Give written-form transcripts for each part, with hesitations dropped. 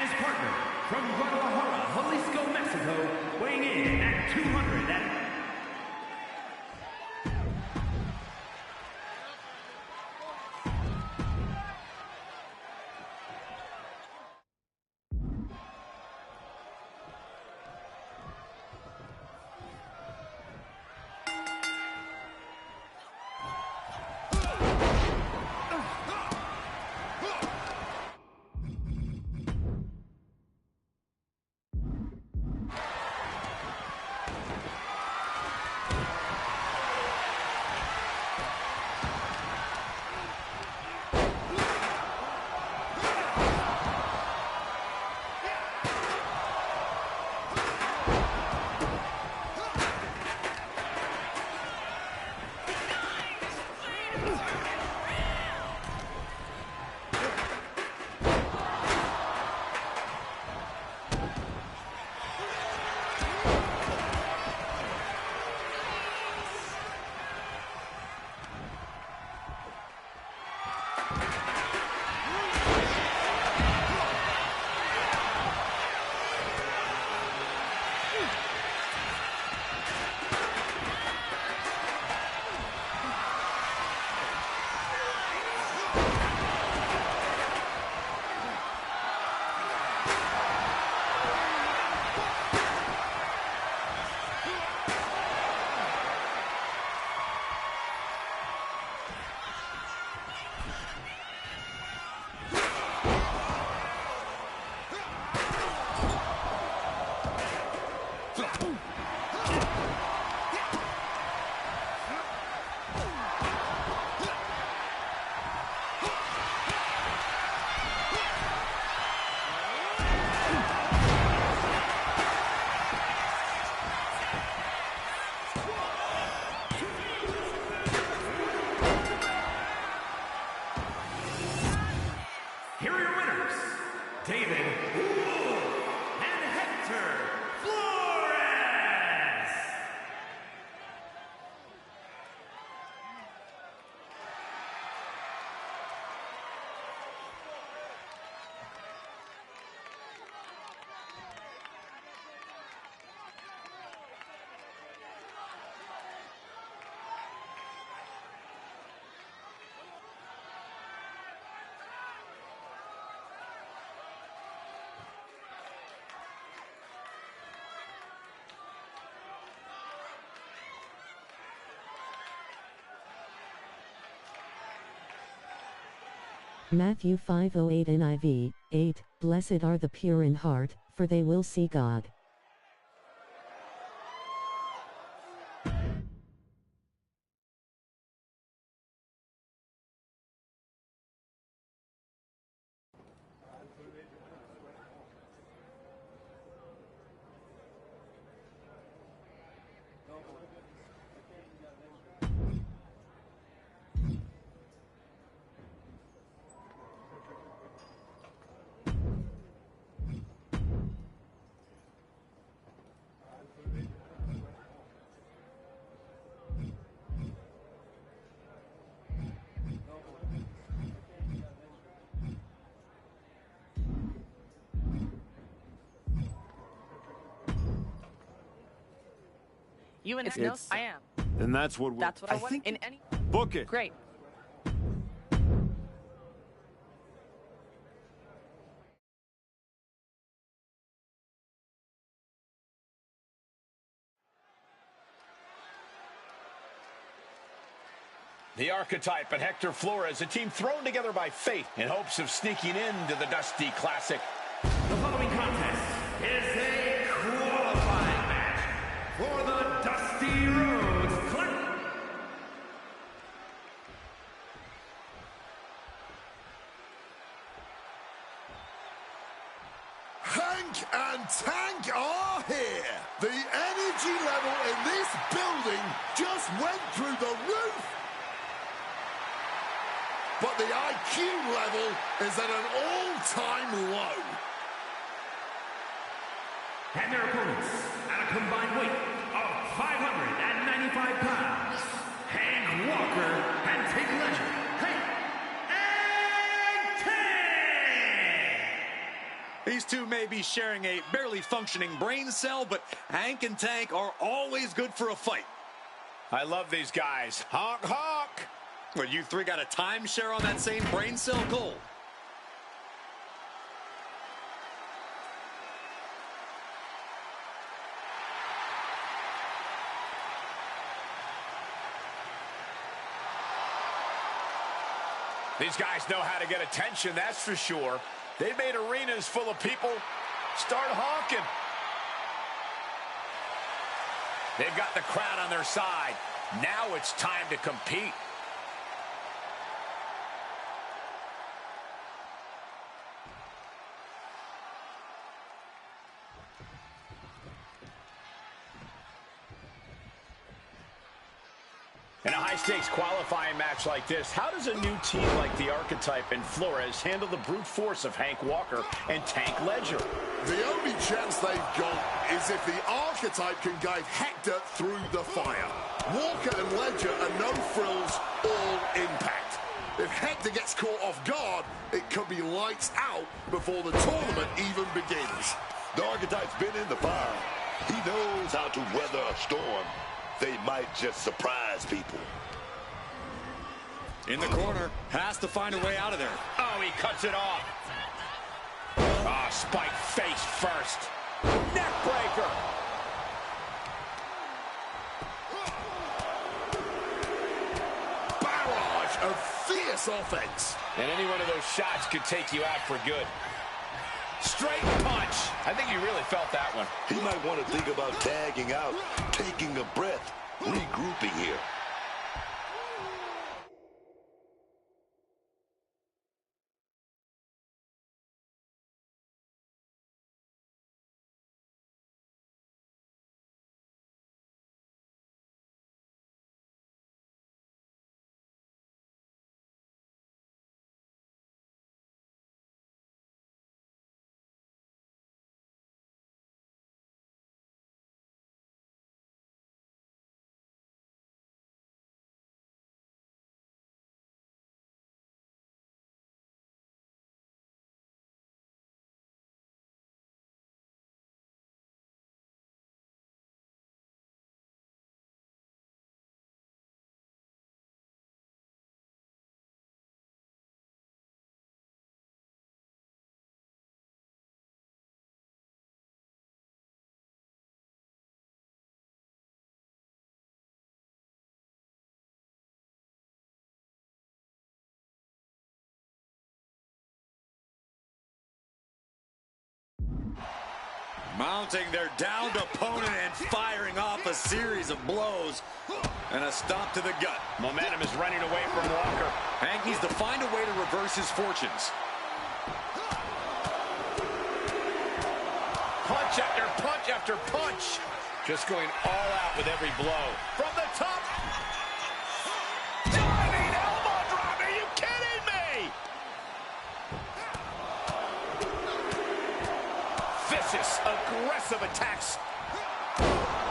his partner from Guadalajara, Jalisco, Mexico, weighing in at 200 and... Matthew 5:08 NIV, 8, Blessed are the pure in heart, for they will see God. You and no, I am. And that's what That's what I want in any. Book it. Great. The archetype and Hector Flores, a team thrown together by fate in hopes of sneaking into the Dusty Classic. The following contest is a qualifying match for the Dusty Rhodes Classic. Hank and Tank are here. The energy level in this building just went through the roof. But the IQ level is at an all-time low. And their opponents, at a combined weight of 595 pounds, Hank Walker and Take Legend, Hank and These two may be sharing a barely functioning brain cell, but Hank and Tank are always good for a fight. I love these guys. Honk, honk. Well, you three got a timeshare on that same brain cell, Cole? These guys know how to get attention, that's for sure. They made arenas full of people start honking. They've got the crowd on their side. Now it's time to compete. In a high-stakes qualifying match like this, how does a new team like the Archetype and Flores handle the brute force of Hank Walker and Tank Ledger? The only chance they've got is if the Archetype can guide Hector through the fire. Walker and Ledger are no frills, all impact. If Hector gets caught off guard, it could be lights out before the tournament even begins. The Archetype's been in the fire. He knows how to weather a storm. They might just surprise people. In the corner, has to find a way out of there. Oh, he cuts it off. Ah, spike face first. Neck breaker. Barrage of fierce offense. And any one of those shots could take you out for good. Straight punch. I think he really felt that one. He might want to think about tagging out, taking a breath, regrouping here. Mounting their downed opponent and firing off a series of blows. And a stomp to the gut. Momentum is running away from Walker. Hank needs to find a way to reverse his fortunes. Punch after punch after punch. Just going all out with every blow. From the top. Diving elbow drop. Are you kidding me? Vicious, aggressive attacks.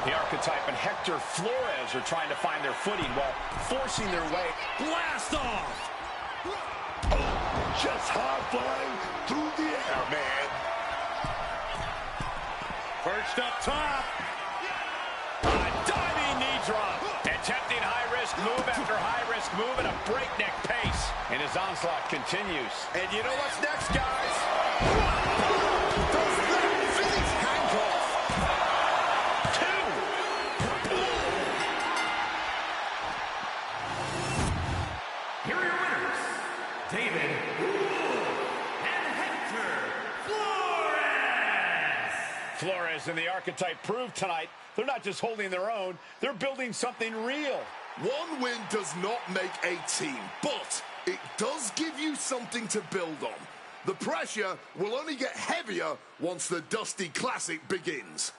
The Archetype and Hector Flores are trying to find their footing while forcing their way. Blast off! Oh, just high flying through the air, man. Perched up top. A diving knee drop. Attempting high-risk move after high-risk move at a breakneck pace. And his onslaught continues. And you know what's next, guys? Does that finish Hank off? Here are your winners, David and Hector Flores. Flores and the Archetype proved tonight they're not just holding their own, they're building something real. One win does not make a team, but it does give you something to build on. The pressure will only get heavier once the Dusty Classic begins.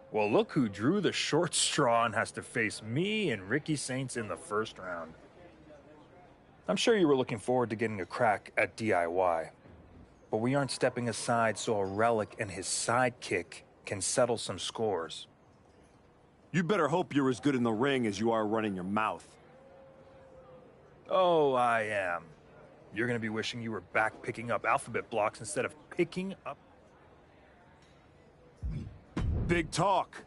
Well, look who drew the short straw and has to face me and Ricky Saints in the first round. I'm sure you were looking forward to getting a crack at DIY, but we aren't stepping aside so a relic and his sidekick can settle some scores. You better hope you're as good in the ring as you are running your mouth. Oh, I am. You're going to be wishing you were back picking up alphabet blocks instead of picking up... Big talk.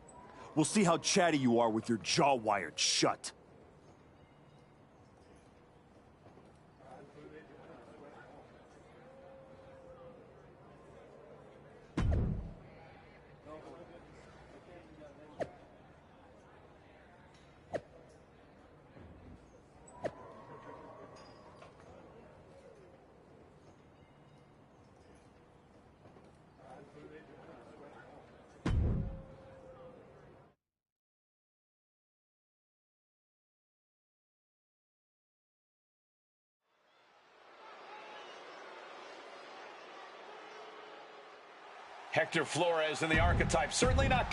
We'll see how chatty you are with your jaw wired shut. Hector Flores in the archetype, certainly not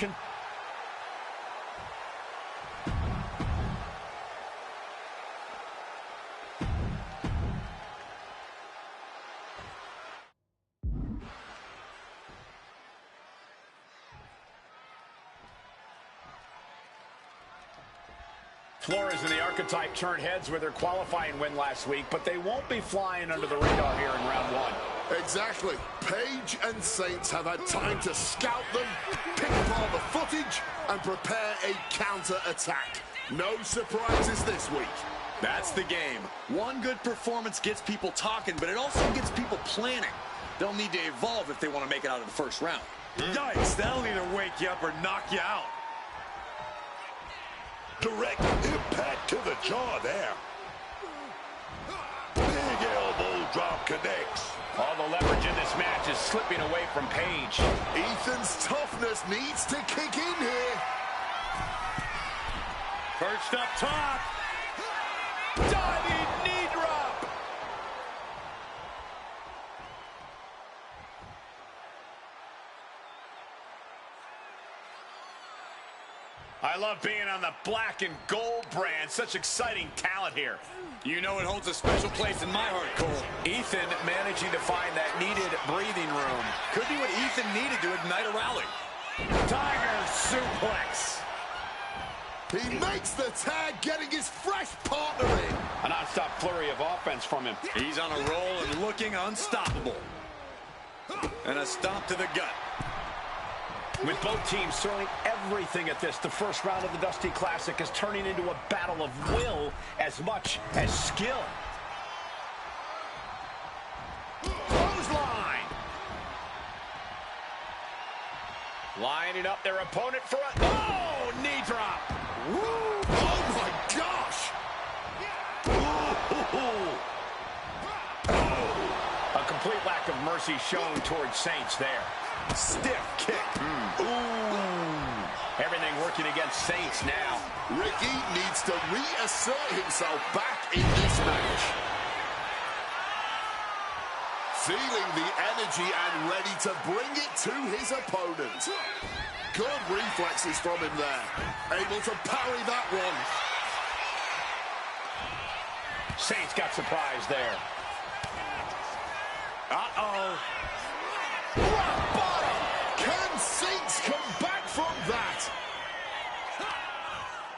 Flores and the archetype turned heads with their qualifying win last week, but they won't be flying under the radar here in round one. Exactly. Page and Saints have had time to scout them, pick apart the footage, and prepare a counter-attack. No surprises this week. That's the game. One good performance gets people talking, but it also gets people planning. They'll need to evolve if they want to make it out of the first round. Yikes, that'll either wake you up or knock you out. Direct impact to the jaw there. Big elbow drop connects. All the leverage in this match is slipping away from Page. Ethan's toughness needs to kick in here. Perched up top. Diving knee drop. I love being on the black and gold brand. Such exciting talent here. You know it holds a special place in my heart, Cole. Ethan managing to find that needed breathing room. Could be what Ethan needed to ignite a rally. Tiger suplex. He makes the tag, getting his fresh partner in. A non-stop flurry of offense from him. He's on a roll and looking unstoppable. And a stomp to the gut. With both teams throwing everything at this, the first round of the Dusty Classic is turning into a battle of will as much as skill. Clothesline. Lining up their opponent for a... Oh, knee drop. Woo. Oh, my gosh. A complete lack of mercy shown towards Saints there. Stiff kick. Ooh. Everything working against Saints now. Ricky needs to reassert himself back in this match. Feeling the energy and ready to bring it to his opponent. Good reflexes from him there. Able to parry that one. Saints got surprised there. Uh-oh. Rock bottom. Can Saints come back from that?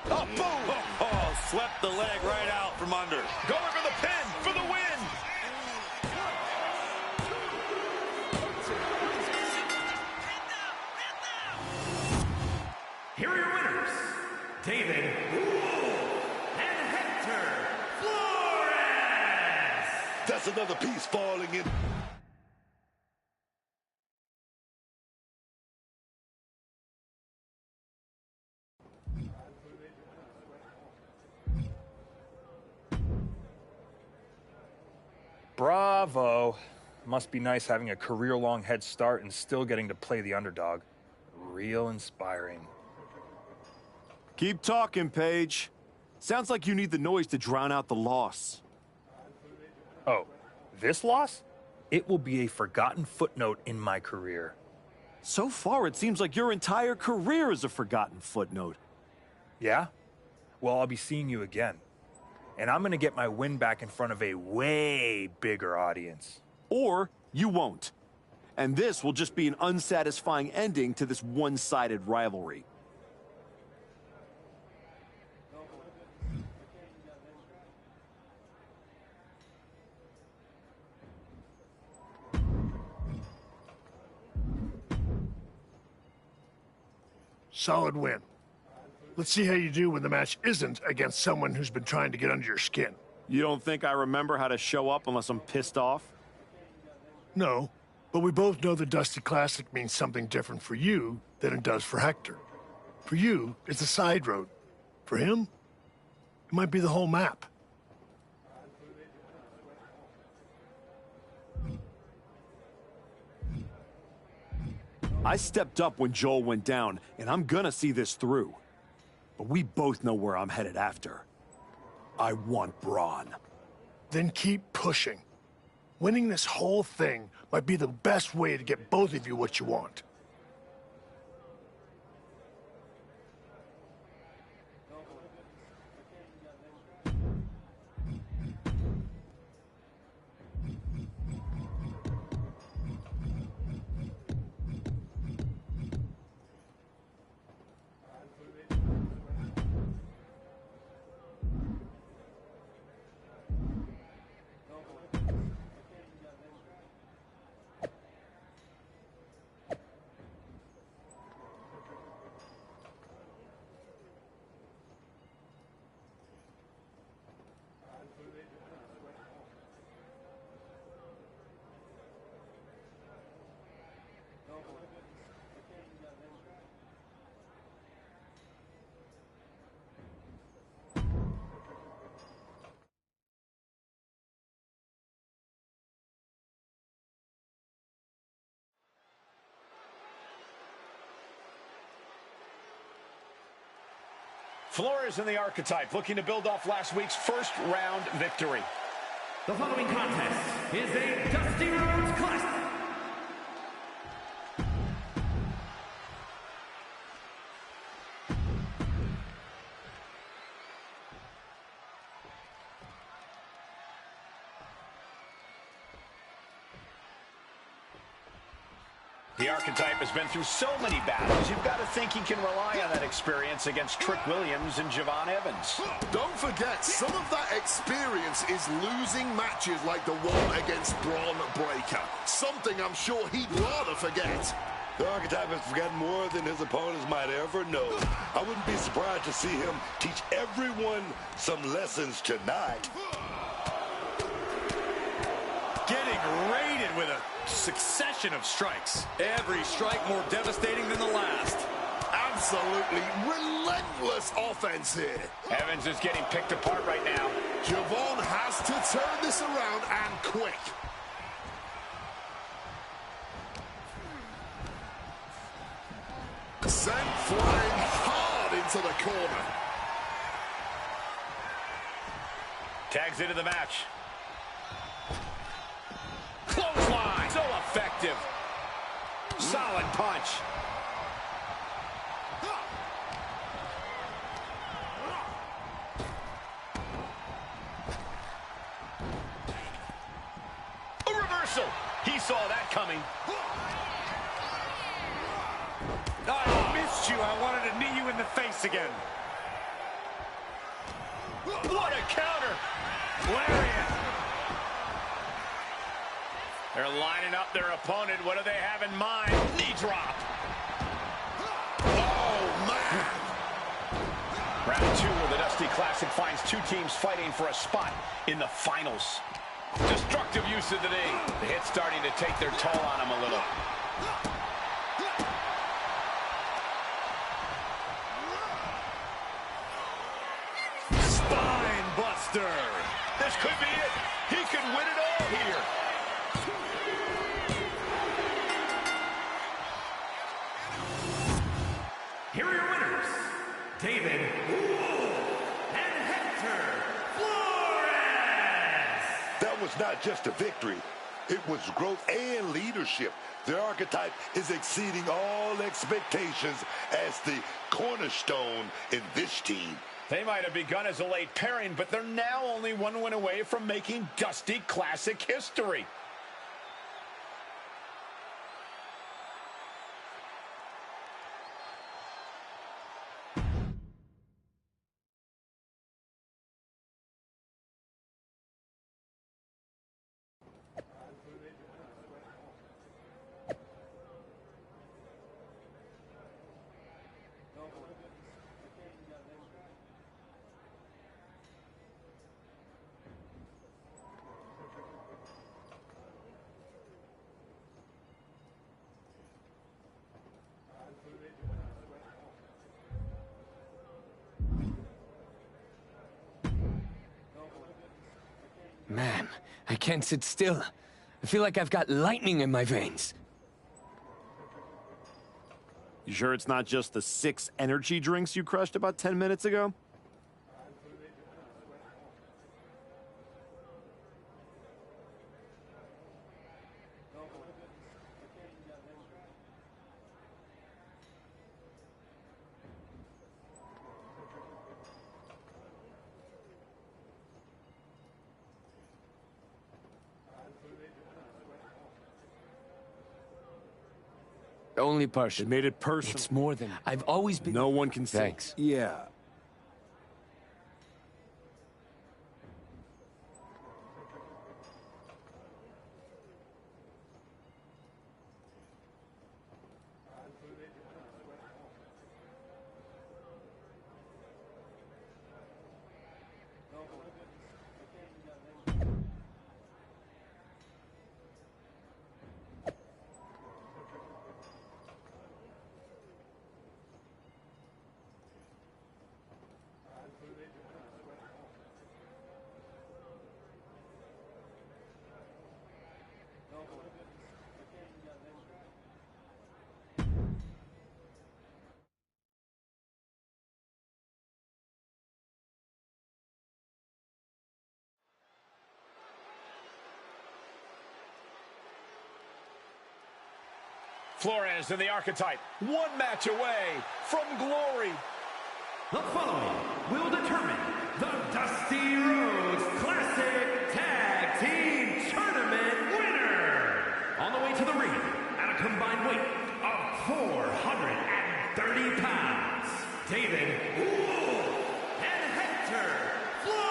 Oh, boom. Oh, swept the leg right out from under. Going for the pin for the win. Here are your winners, David and Hector Flores. That's another piece falling in. Bravo. Must be nice having a career-long head start and still getting to play the underdog. Real inspiring. Keep talking, Paige. Sounds like you need the noise to drown out the loss. Oh, this loss? It will be a forgotten footnote in my career. So far, it seems like your entire career is a forgotten footnote. Yeah? Well, I'll be seeing you again. And I'm gonna get my win back in front of a way bigger audience. Or you won't. And this will just be an unsatisfying ending to this one-sided rivalry. Solid win. Let's see how you do when the match isn't against someone who's been trying to get under your skin. You don't think I remember how to show up unless I'm pissed off? No, but we both know the Dusty Classic means something different for you than it does for Hector. For you, it's a side road. For him, it might be the whole map. I stepped up when Joel went down, and I'm gonna see this through. But we both know where I'm headed after. I want Braun. Then keep pushing. Winning this whole thing might be the best way to get both of you what you want. Flores in the Archetype, looking to build off last week's first-round victory. The following contest is a Dusty Rhodes Classic. The Archetype has been through so many battles, you've got to think he can rely on that experience against Trick Williams and Javon Evans. Don't forget, some of that experience is losing matches like the one against Braun Breaker. Something I'm sure he'd rather forget. The Archetype has forgotten more than his opponents might ever know. I wouldn't be surprised to see him teach everyone some lessons tonight. Getting raided with a succession of strikes. Every strike more devastating than the last. Absolutely relentless offense here. Evans is getting picked apart right now. Javon has to turn this around and quick. Sent flying hard into the corner. Tags into the match. Clothesline, so effective. Solid punch. A reversal. He saw that coming. I missed you. I wanted to knee you in the face again. What a counter. Lariat. They're lining up their opponent. What do they have in mind? Knee drop. Oh, man. Round two of the Dusty Classic finds two teams fighting for a spot in the finals. Destructive use of the knee. The hit's starting to take their toll on them a little. Spine buster. This could be it. He could win it all here. Here are your winners, David and Hector Flores. That was not just a victory. It was growth and leadership. The archetype is exceeding all expectations as the cornerstone in this team. They might have begun as a late pairing, but they're now only one win away from making Dusty Classic history. Man, I can't sit still. I feel like I've got lightning in my veins. You sure it's not just the 6 energy drinks you crushed about 10 minutes ago? Only partial. They made it personal. It's more than... I've always been... No one can say. Thanks. Yeah. Flores and the Archetype, one match away from glory. The following will determine the Dusty Rhodes Classic Tag Team Tournament winner. On the way to the ring at a combined weight of 430 pounds, David Wolf and Hector Flores.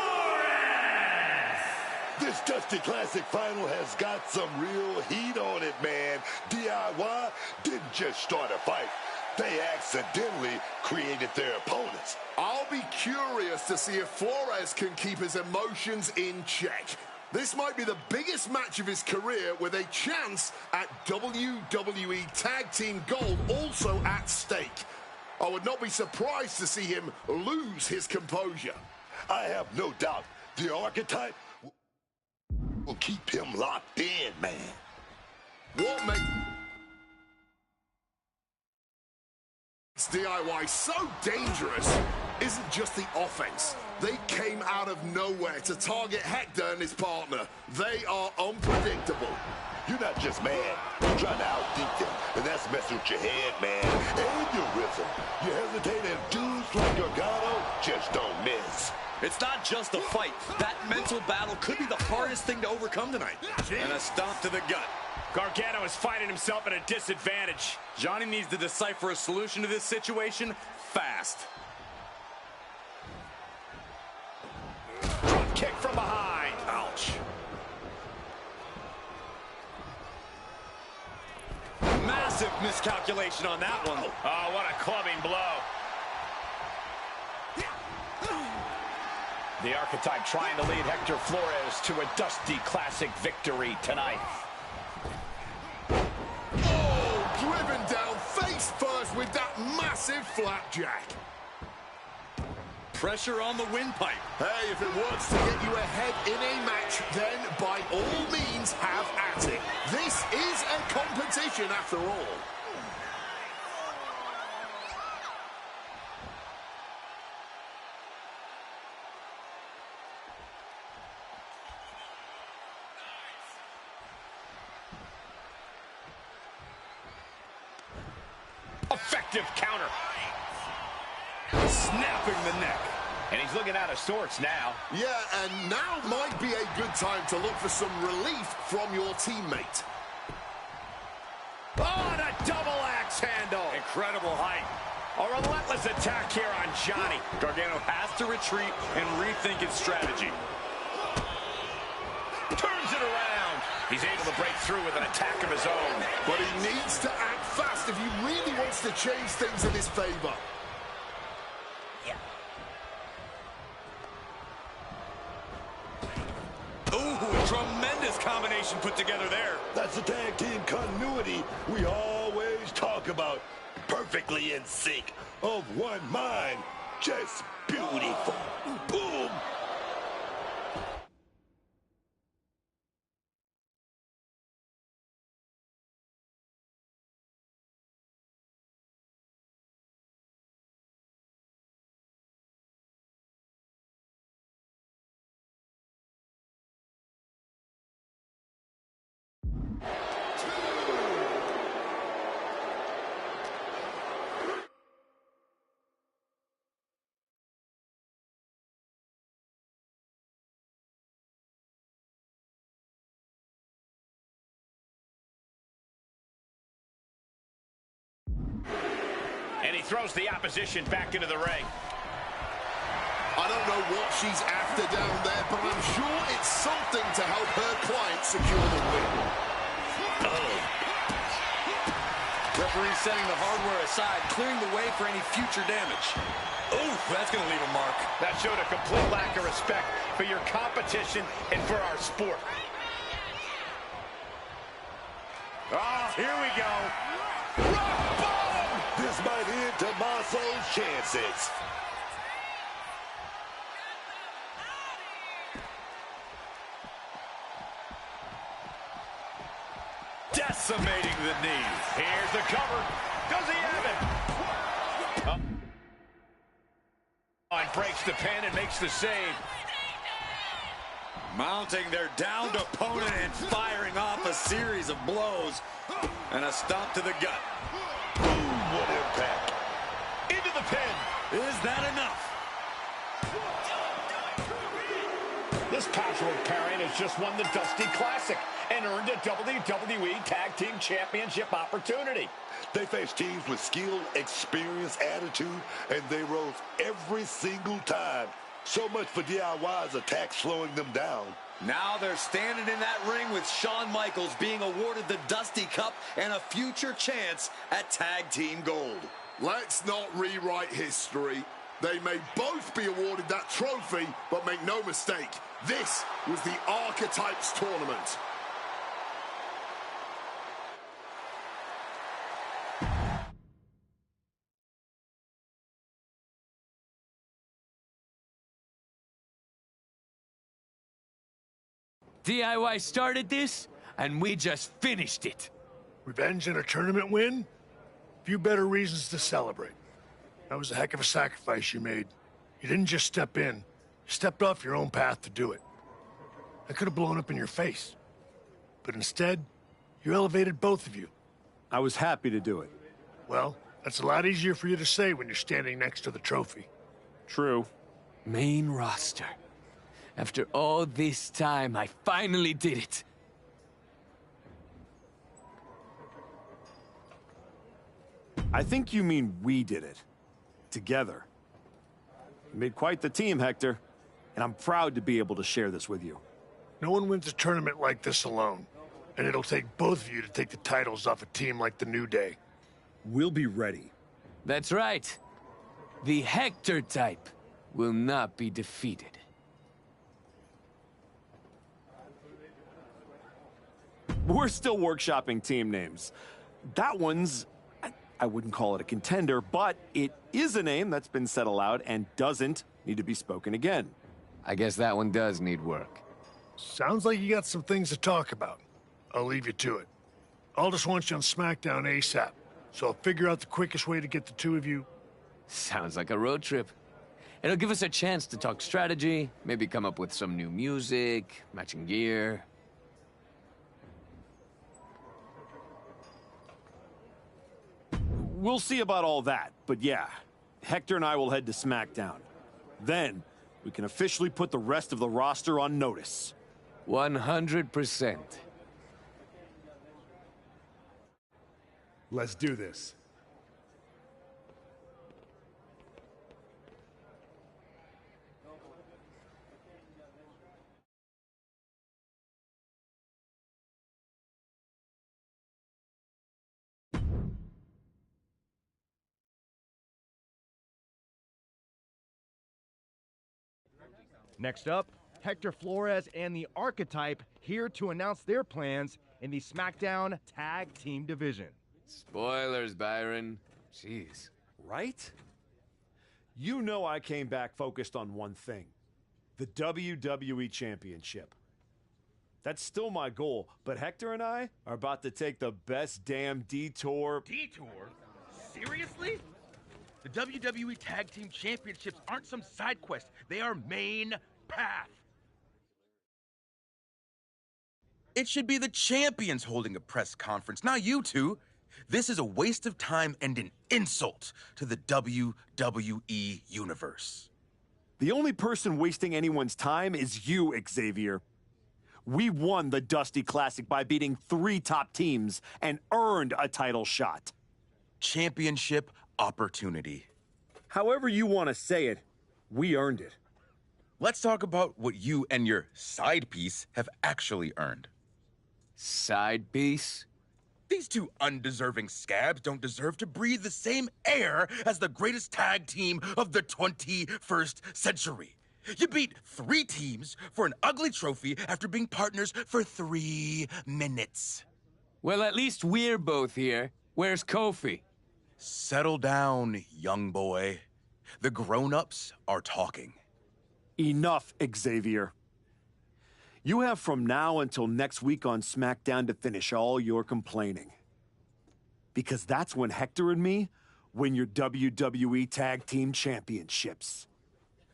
This Dusty Classic final has got some real heat on it, man. DIY didn't just start a fight. They accidentally created their opponents. I'll be curious to see if Flores can keep his emotions in check. This might be the biggest match of his career with a chance at WWE Tag Team Gold also at stake. I would not be surprised to see him lose his composure. I have no doubt the Archetype will keep him locked in, man. What makes DIY so dangerous isn't just the offense. They came out of nowhere to target Hector and his partner. They are unpredictable. You're not just mad, you're trying to outthink them, and that's messing with your head, man, and your rhythm. You hesitate, and dudes like Gargano just don't miss. It's not just a fight. That mental battle could be the hardest thing to overcome tonight. And a stomp to the gut. Gargano is finding himself at a disadvantage. Johnny needs to decipher a solution to this situation fast. Front kick from behind. Ouch. Massive miscalculation on that one. Oh, what a clubbing blow. The Archetype trying to lead Hector Flores to a Dusty Classic victory tonight. Oh, driven down face first with that massive flapjack. Pressure on the windpipe. Hey, if it works to get you ahead in a match, then by all means have at it. This is a competition after all. effective counter. Snapping the neck. And he's looking out of sorts now. Yeah, and now might be a good time to look for some relief from your teammate. Oh, and a double axe handle. Incredible height. A relentless attack here on Johnny. Gargano has to retreat and rethink his strategy. Turns it around. He's able to break through with an attack of his own. But he needs to act fast if he really wants to change things in his favor. Ooh, tremendous combination put together there. That's the tag team continuity we always talk about. Perfectly in sync, of one mind. Just beautiful. Boom. And he throws the opposition back into the ring. I don't know what she's after down there, but I'm sure it's something to help her client secure the win. Referee setting the hardware aside, clearing the way for any future damage. Ooh, that's going to leave a mark. That showed a complete lack of respect for your competition and for our sport. Ah, here we go. Rock bottom! This might end Tommaso's chances. Decimating the knee. Here's the cover. Does he have it? Breaks the pin and makes the save. Mounting their downed opponent and firing off a series of blows. And a stomp to the gut. Boom, what impact. Into the pin. Is that enough? This patchwork pairing has just won the Dusty Classic and earned a WWE Tag Team Championship opportunity. They faced teams with skill, experience, attitude, and they rose every single time. So much for DIY's attack slowing them down. Now they're standing in that ring with Shawn Michaels being awarded the Dusty Cup and a future chance at Tag Team Gold. Let's not rewrite history. They may both be awarded that trophy, but make no mistake, this was the Archetypes Tournament. DIY started this, and we just finished it. Revenge and a tournament win? Few better reasons to celebrate. That was a heck of a sacrifice you made. You didn't just step in. You stepped off your own path to do it. I could have blown up in your face. But instead, you elevated both of you. I was happy to do it. Well, that's a lot easier for you to say when you're standing next to the trophy. True. Main roster. After all this time, I finally did it. I think you mean we did it. Together. You made quite the team, Hector. And I'm proud to be able to share this with you. No one wins a tournament like this alone. And it'll take both of you to take the titles off a team like the New Day. We'll be ready. That's right. The Hector type will not be defeated. We're still workshopping team names. That one's... I wouldn't call it a contender, but it is a name that's been said aloud and doesn't need to be spoken again. I guess that one does need work. Sounds like you got some things to talk about. I'll leave you to it. Aldous wants you on SmackDown ASAP, so I'll figure out the quickest way to get the two of you... Sounds like a road trip. It'll give us a chance to talk strategy, maybe come up with some new music, matching gear. We'll see about all that, but yeah, Hector and I will head to SmackDown. Then, we can officially put the rest of the roster on notice. 100%. Let's do this. Next up, Hector Flores and the Archetype here to announce their plans in the SmackDown Tag Team Division. Spoilers, Byron. Jeez. Right? You know I came back focused on one thing. The WWE Championship. That's still my goal, but Hector and I are about to take the best damn detour. Detour? Seriously? The WWE Tag Team Championships aren't some side quest. They are main path. It should be the champions holding a press conference, not you two. This is a waste of time and an insult to the WWE Universe. The only person wasting anyone's time is you, Xavier. We won the Dusty Classic by beating 3 top teams and earned a title shot. Championship opportunity. However you want to say it, we earned it. Let's talk about what you and your side piece have actually earned. Side piece? These two undeserving scabs don't deserve to breathe the same air as the greatest tag team of the 21st century. You beat 3 teams for an ugly trophy after being partners for 3 minutes. Well, at least we're both here. Where's Kofi? Settle down, young boy. The grown-ups are talking. Enough, Xavier. You have from now until next week on SmackDown to finish all your complaining. Because that's when Hector and me win your WWE Tag Team Championships.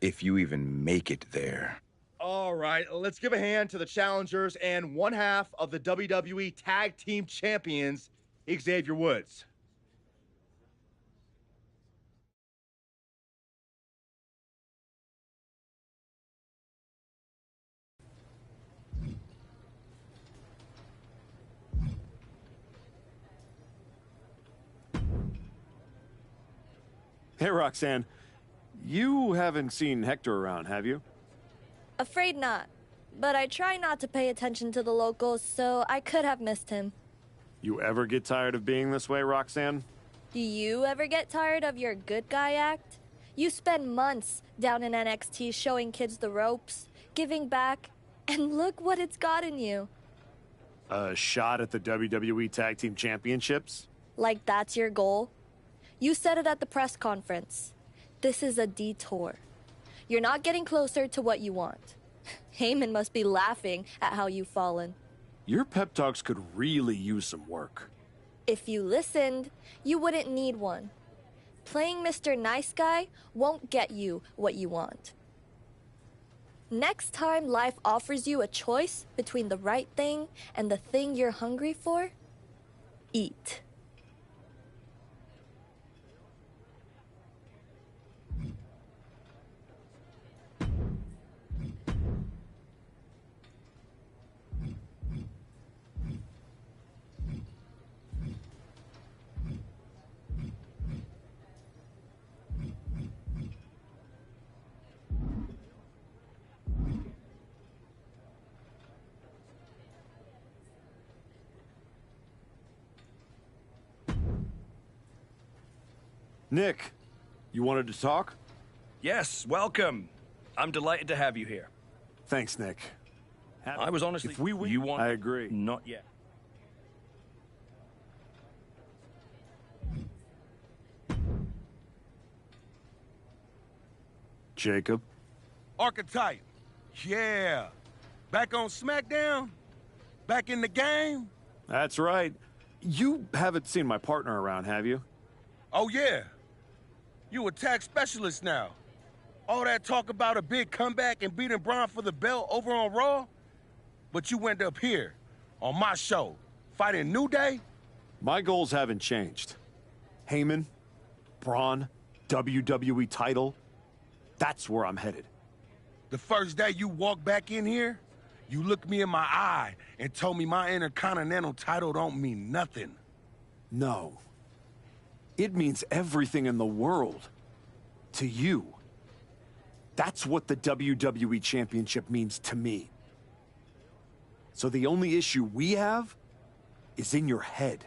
If you even make it there. All right, let's give a hand to the challengers and one half of the WWE Tag Team Champions, Xavier Woods. Hey, Roxanne. You haven't seen Hector around, have you? Afraid not. But I try not to pay attention to the locals, so I could have missed him. You ever get tired of being this way, Roxanne? Do you ever get tired of your good guy act? You spend months down in NXT showing kids the ropes, giving back, and look what it's gotten you. A shot at the WWE Tag Team Championships? Like that's your goal? You said it at the press conference. This is a detour. You're not getting closer to what you want. Heyman must be laughing at how you've fallen. Your pep talks could really use some work. If you listened, you wouldn't need one. Playing Mr. Nice Guy won't get you what you want. Next time life offers you a choice between the right thing and the thing you're hungry for, eat. Nick, you wanted to talk? Yes, welcome. I'm delighted to have you here. Thanks, Nick. I was honestly... If we win, you want... I agree. Not yet. Jacob? Archetype. Yeah. Back on SmackDown? Back in the game? That's right. You haven't seen my partner around, have you? Oh, yeah. You a tag specialist now. All that talk about a big comeback and beating Braun for the belt over on Raw? But you went up here, on my show, fighting New Day? My goals haven't changed. Heyman, Braun, WWE title. That's where I'm headed. The first day you walked back in here, you looked me in my eye and told me my Intercontinental title don't mean nothing. No. It means everything in the world. To you. That's what the WWE Championship means to me. So the only issue we have is in your head.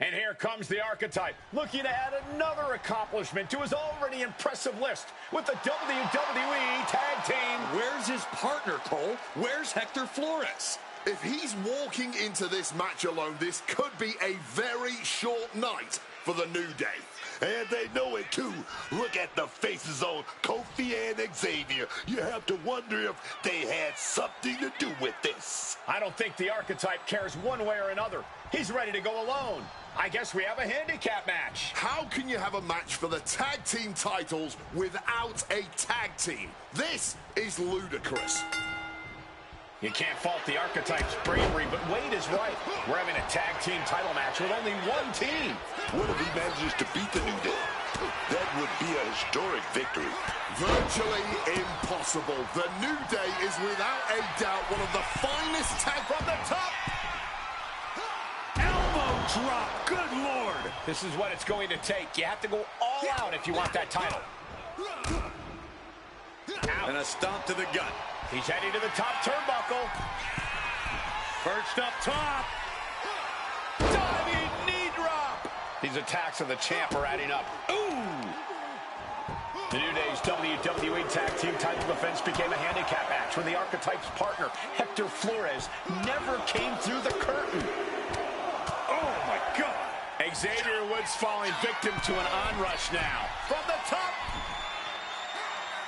And here comes the Archetype, looking to add another accomplishment to his already impressive list with the WWE Tag Team. Where's his partner, Cole? Where's Hector Flores? If he's walking into this match alone, this could be a very short night for the New Day. And they know it too. Look at the faces on Kofi and Xavier. You have to wonder if they had something to do with this. I don't think the Archetype cares one way or another. He's ready to go alone. I guess we have a handicap match. How can you have a match for the tag team titles without a tag team? This is ludicrous. You can't fault the Archetype's bravery, but Wade is right. We're having a tag team title match with only one team. What if he manages to beat the New Day? That would be a historic victory. Virtually impossible. The New Day is without a doubt one of the finest tag from the top. Drop. Good Lord. This is what it's going to take. You have to go all out if you want that title. Out. And a stomp to the gut. He's heading to the top turnbuckle. Perched up top. Diving knee drop. These attacks of the champ are adding up. Ooh. The New Day's WWE Tag Team title defense became a handicap match when the Archetype's partner, Hector Flores, never came through the curtain. Oh, my God. Xavier Woods falling victim to an onrush now. From the top.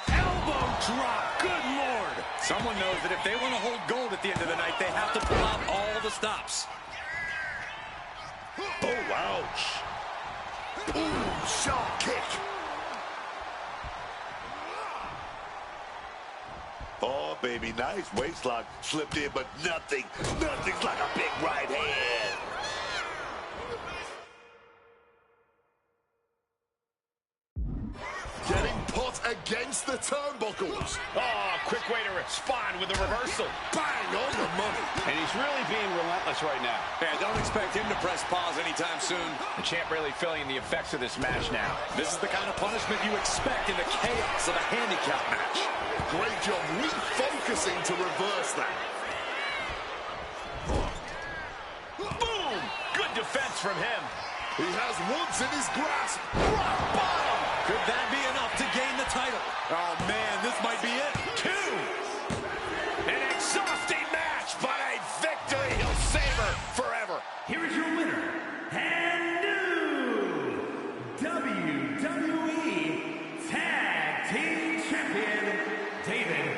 Elbow drop. Good Lord. Someone knows that if they want to hold gold at the end of the night, they have to pull out all the stops. Oh, ouch. Ooh, sharp kick. Oh, baby, nice waistlock. Slipped in, but nothing's like a big right hand. Getting put against the turnbuckles. Oh, quick way to respond with a reversal. Bang on the money. And he's really being relentless right now. Yeah, don't expect him to press pause anytime soon. The champ really feeling the effects of this match now. This is the kind of punishment you expect in the chaos of a handicap match. Great job refocusing to reverse that. Boom! Good defense from him. He has Woods in his grasp. Rock bottom! Could that be enough to gain the title? Oh, man, this might be it. 2. An exhausting match, but a victory he'll savor forever. Here is your winner, and new WWE Tag Team Champion, David.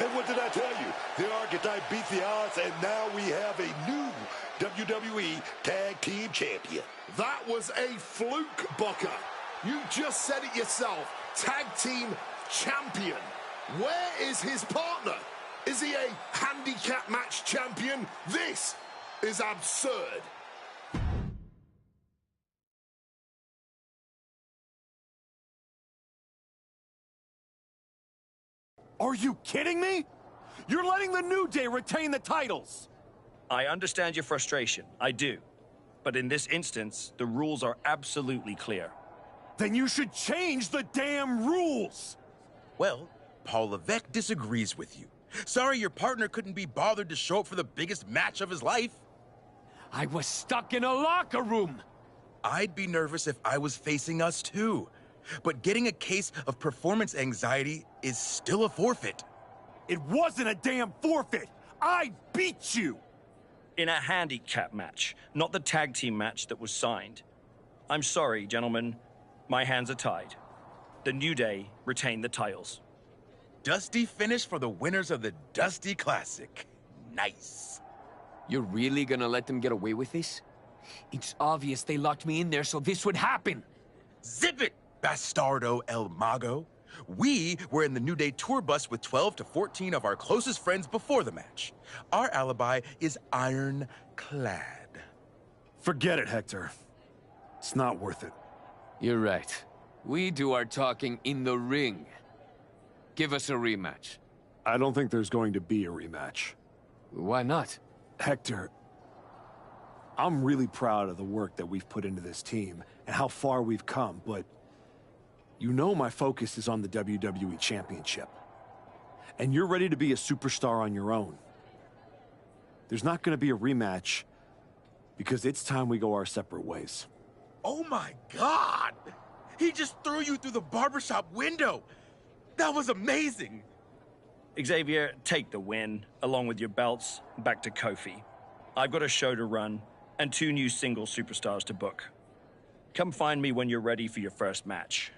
And what did I tell you? The Archetype beat the odds, and now we have a new WWE Tag Team Champion. That was a fluke, Booker. You just said it yourself. Tag Team Champion. Where is his partner? Is he a handicap match champion? This is absurd. Are you kidding me? You're letting the New Day retain the titles. I understand your frustration. I do. But in this instance, the rules are absolutely clear. Then you should change the damn rules. Well, Paul Levesque disagrees with you. Sorry your partner couldn't be bothered to show up for the biggest match of his life. I was stuck in a locker room. I'd be nervous if I was facing us too. But getting a case of performance anxiety is still a forfeit. It wasn't a damn forfeit. I beat you. In a handicap match, not the tag team match that was signed. I'm sorry, gentlemen. My hands are tied. The New Day retain the titles. Dusty finish for the winners of the Dusty Classic. Nice. You're really gonna let them get away with this? It's obvious they locked me in there so this would happen. Zip it, Bastardo El Mago. We were in the New Day tour bus with 12 to 14 of our closest friends before the match. Our alibi is ironclad. Forget it, Hector. It's not worth it. You're right. We do our talking in the ring. Give us a rematch. I don't think there's going to be a rematch. Why not? Hector, I'm really proud of the work that we've put into this team and how far we've come, but you know my focus is on the WWE Championship. And you're ready to be a superstar on your own. There's not going to be a rematch because it's time we go our separate ways. Oh my God! He just threw you through the barbershop window! That was amazing! Xavier, take the win, along with your belts, back to Kofi. I've got a show to run, and 2 new single superstars to book. Come find me when you're ready for your first match.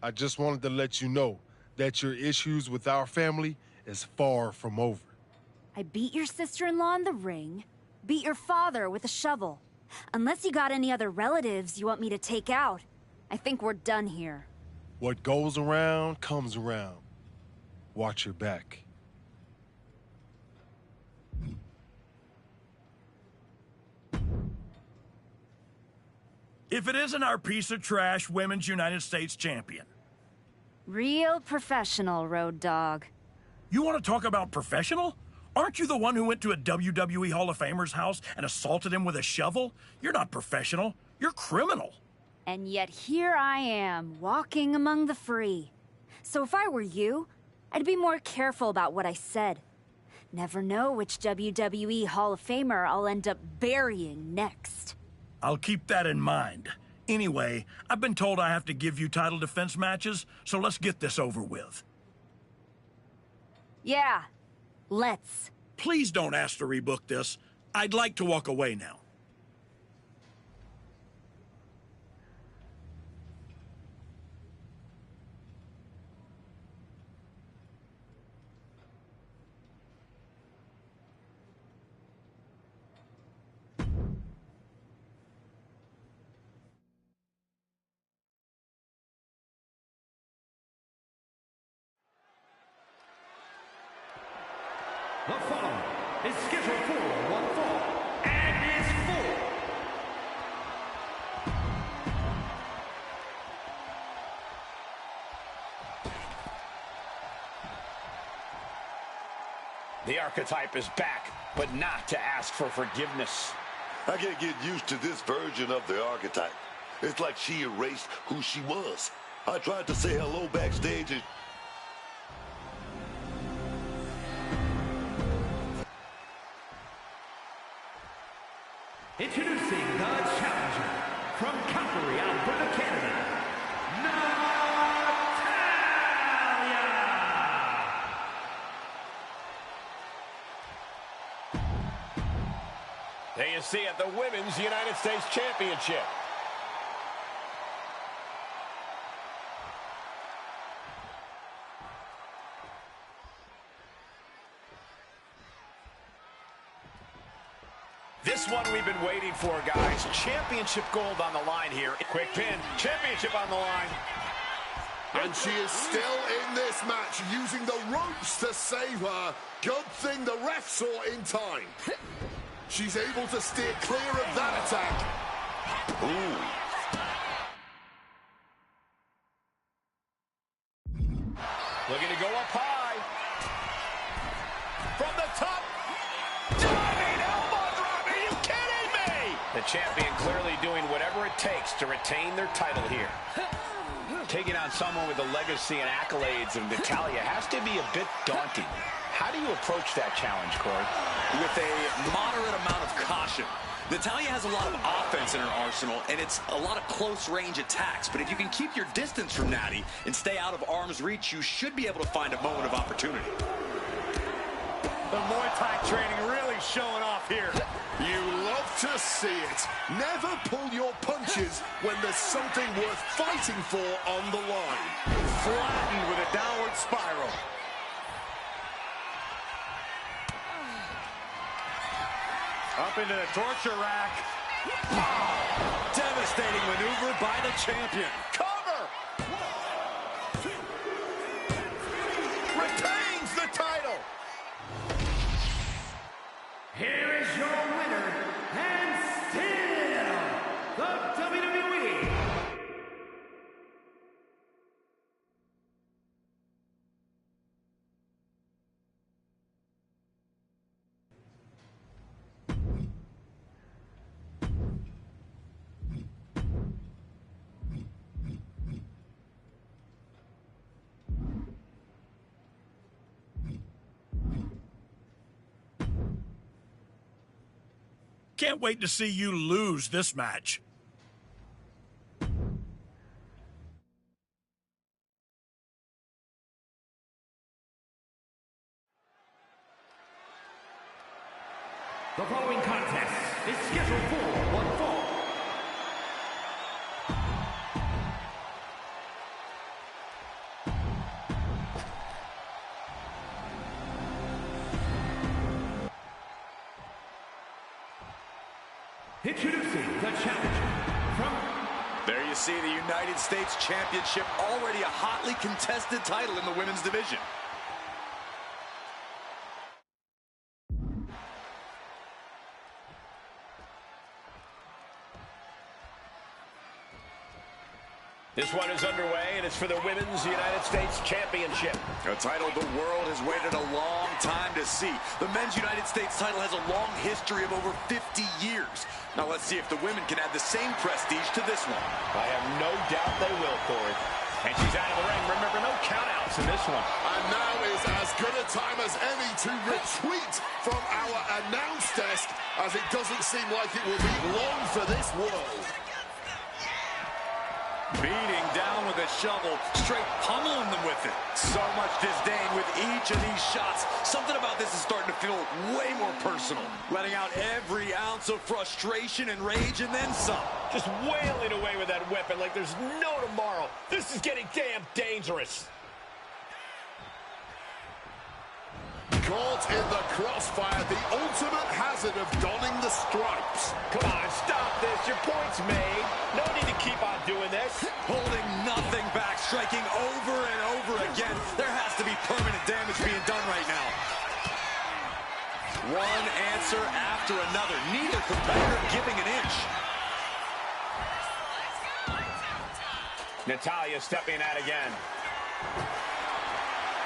I just wanted to let you know that your issues with our family is far from over. I beat your sister-in-law in the ring, beat your father with a shovel. Unless you got any other relatives you want me to take out, I think we're done here. What goes around comes around. Watch your back. If it isn't our piece of trash Women's United States champion. Real professional, Road Dogg. You want to talk about professional? Aren't you the one who went to a WWE Hall of Famer's house and assaulted him with a shovel? You're not professional. You're criminal. And yet here I am, walking among the free. So if I were you, I'd be more careful about what I said. Never know which WWE Hall of Famer I'll end up burying next. I'll keep that in mind. Anyway, I've been told I have to give you title defense matches, so let's get this over with. Yeah, let's. Please don't ask to rebook this. I'd like to walk away now. The following is scheduled for one fall and is full. The archetype is back, but not to ask for forgiveness. I can't get used to this version of the archetype. It's like she erased who she was. I tried to say hello backstage and... Introducing the challenger from Calgary, Alberta, Canada, Natalya! There you see it, the Women's United States Championship. This one we've been waiting for, guys. Championship gold on the line here. Quick pin. Championship on the line. And she is still in this match, using the ropes to save her. Good thing the ref saw in time. She's able to steer clear of that attack. Ooh. Looking to go up high. From the top. Diving elbow drop. Are you kidding me? The champion clearly doing whatever it takes to retain their title here. Taking on someone with the legacy and accolades of Natalya has to be a bit daunting. How do you approach that challenge, Corey? With a moderate amount of caution. Natalya has a lot of offense in her arsenal, and it's a lot of close-range attacks. But if you can keep your distance from Natty and stay out of arm's reach, you should be able to find a moment of opportunity. The Muay Thai training really showing off here. You love to see it. Never pull your punches when there's something worth fighting for on the line. Flattened with a downward spiral. Up into the torture rack. Oh, devastating maneuver by the champion. Cover! 1, 2, retains the title. Here is your winner, and still the WWE Can't wait to see you lose this match. The following contest is scheduled for one fall Introducing the challenger from... There you see the United States Championship, already a hotly contested title in the women's division. This one is underway, and it's for the Women's United States Championship. A title the world has waited a long time to see. The Men's United States title has a long history of over 50 years. Now let's see if the women can add the same prestige to this one. I have no doubt they will, Corey. And she's out of the ring. Remember, no countouts in this one. And now is as good a time as any to retreat from our announce desk, as it doesn't seem like it will be long for this world. Beating down with a shovel, straight pummeling them with it. So much disdain with each of these shots. Something about this is starting to feel way more personal. Letting out every ounce of frustration and rage and then some. Just wailing away with that weapon like there's no tomorrow. This is getting damn dangerous. Caught in the crossfire, the ultimate hazard of donning the stripes. Come on, stop this. Your point's made. No need to keep on doing this. Holding nothing back, striking over and over again. There has to be permanent damage being done right now. One answer after another. Neither competitor giving an inch. Natalya stepping out again.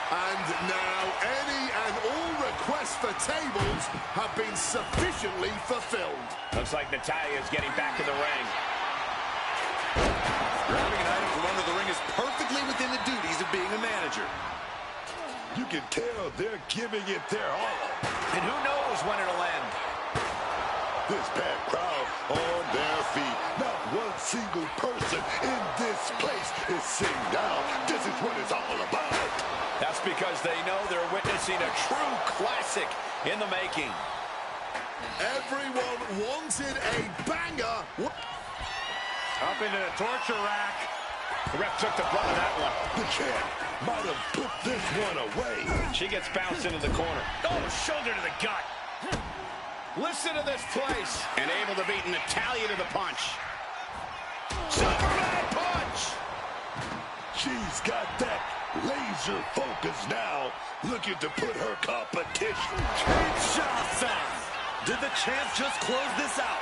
And now any and all requests for tables have been sufficiently fulfilled. Looks like Natalya is getting back in the ring. Grabbing an item from under the ring is perfectly within the duties of being a manager. You can tell they're giving it their all. And who knows when it'll end. This packed crowd on their feet. Not one single person in this place is sitting down. This is what it's all about. That's because they know they're witnessing a true classic in the making. Everyone wanted a banger. Up into the torture rack. The ref took the brunt of that one. The champ might have put this one away. She gets bounced into the corner. Oh, shoulder to the gut. Listen to this place. And able to beat Natalya to the punch. Superman punch! She's got that laser focus now, looking to put her competition. Kinshasa! Did the champ just close this out?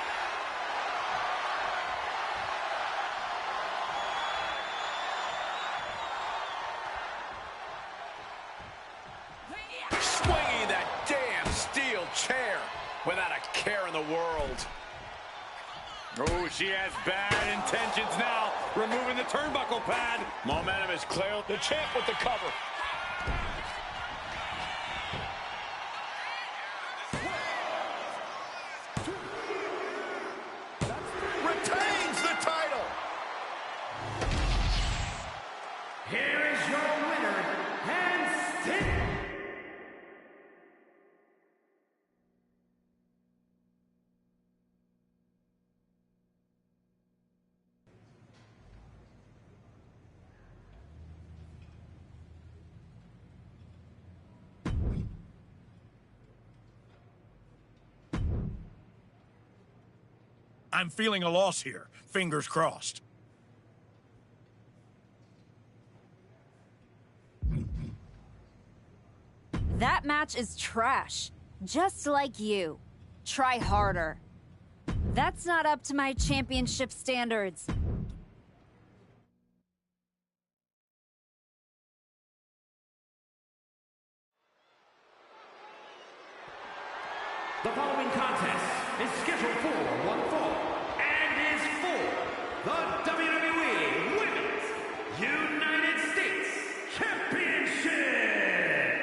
Swinging that damn steel chair without a care in the world. Oh, she has bad intentions now. Removing the turnbuckle pad. Momentum is clear. The champ with the cover. Retains the title. Here is your winner, and still... I'm feeling a loss here. Fingers crossed. That match is trash. Just like you. Try harder. That's not up to my championship standards. The following contest is scheduled for one fall and is for the WWE Women's United States Championship.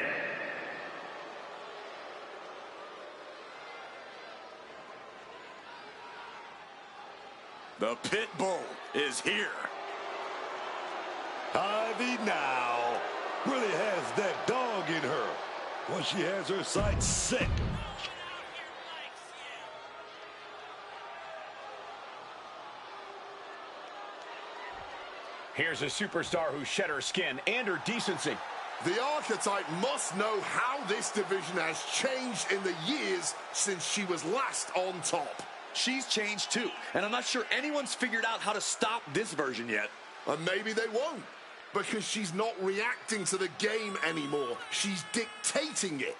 The pit bull is here. Ivy now really has that dog in her. Well, she has her sights set. Here's a superstar who shed her skin and her decency. The archetype must know how this division has changed in the years since she was last on top. she's changed too. And I'm not sure anyone's figured out how to stop this version yet. And maybe they won't, because she's not reacting to the game anymore. She's dictating it.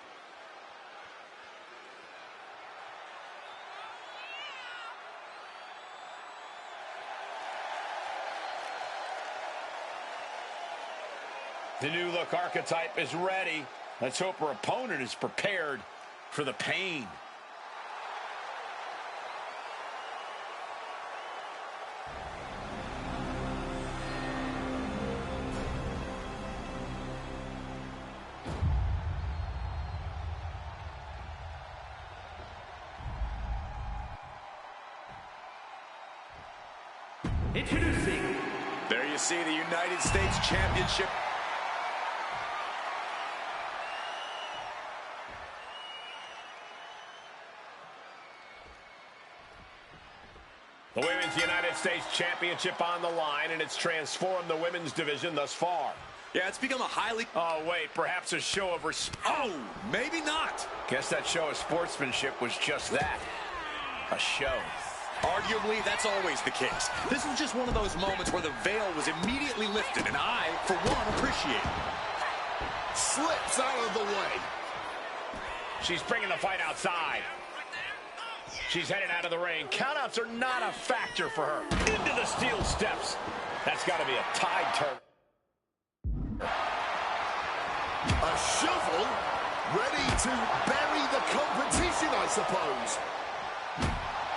The new look archetype is ready. Let's hope her opponent is prepared for the pain. Introducing. There you see the United States Championship. The Women's United States Championship on the line, and it's transformed the women's division thus far. Yeah, it's become a highly... Oh, wait, perhaps a show of... Oh, maybe not. Guess that show of sportsmanship was just that. A show. Arguably, that's always the case. This was just one of those moments where the veil was immediately lifted, and I, for one, appreciate it. Slips out of the way. She's bringing the fight outside. She's headed out of the ring. Countouts are not a factor for her. Into the steel steps. That's got to be a tide turn. A shovel ready to bury the competition, I suppose.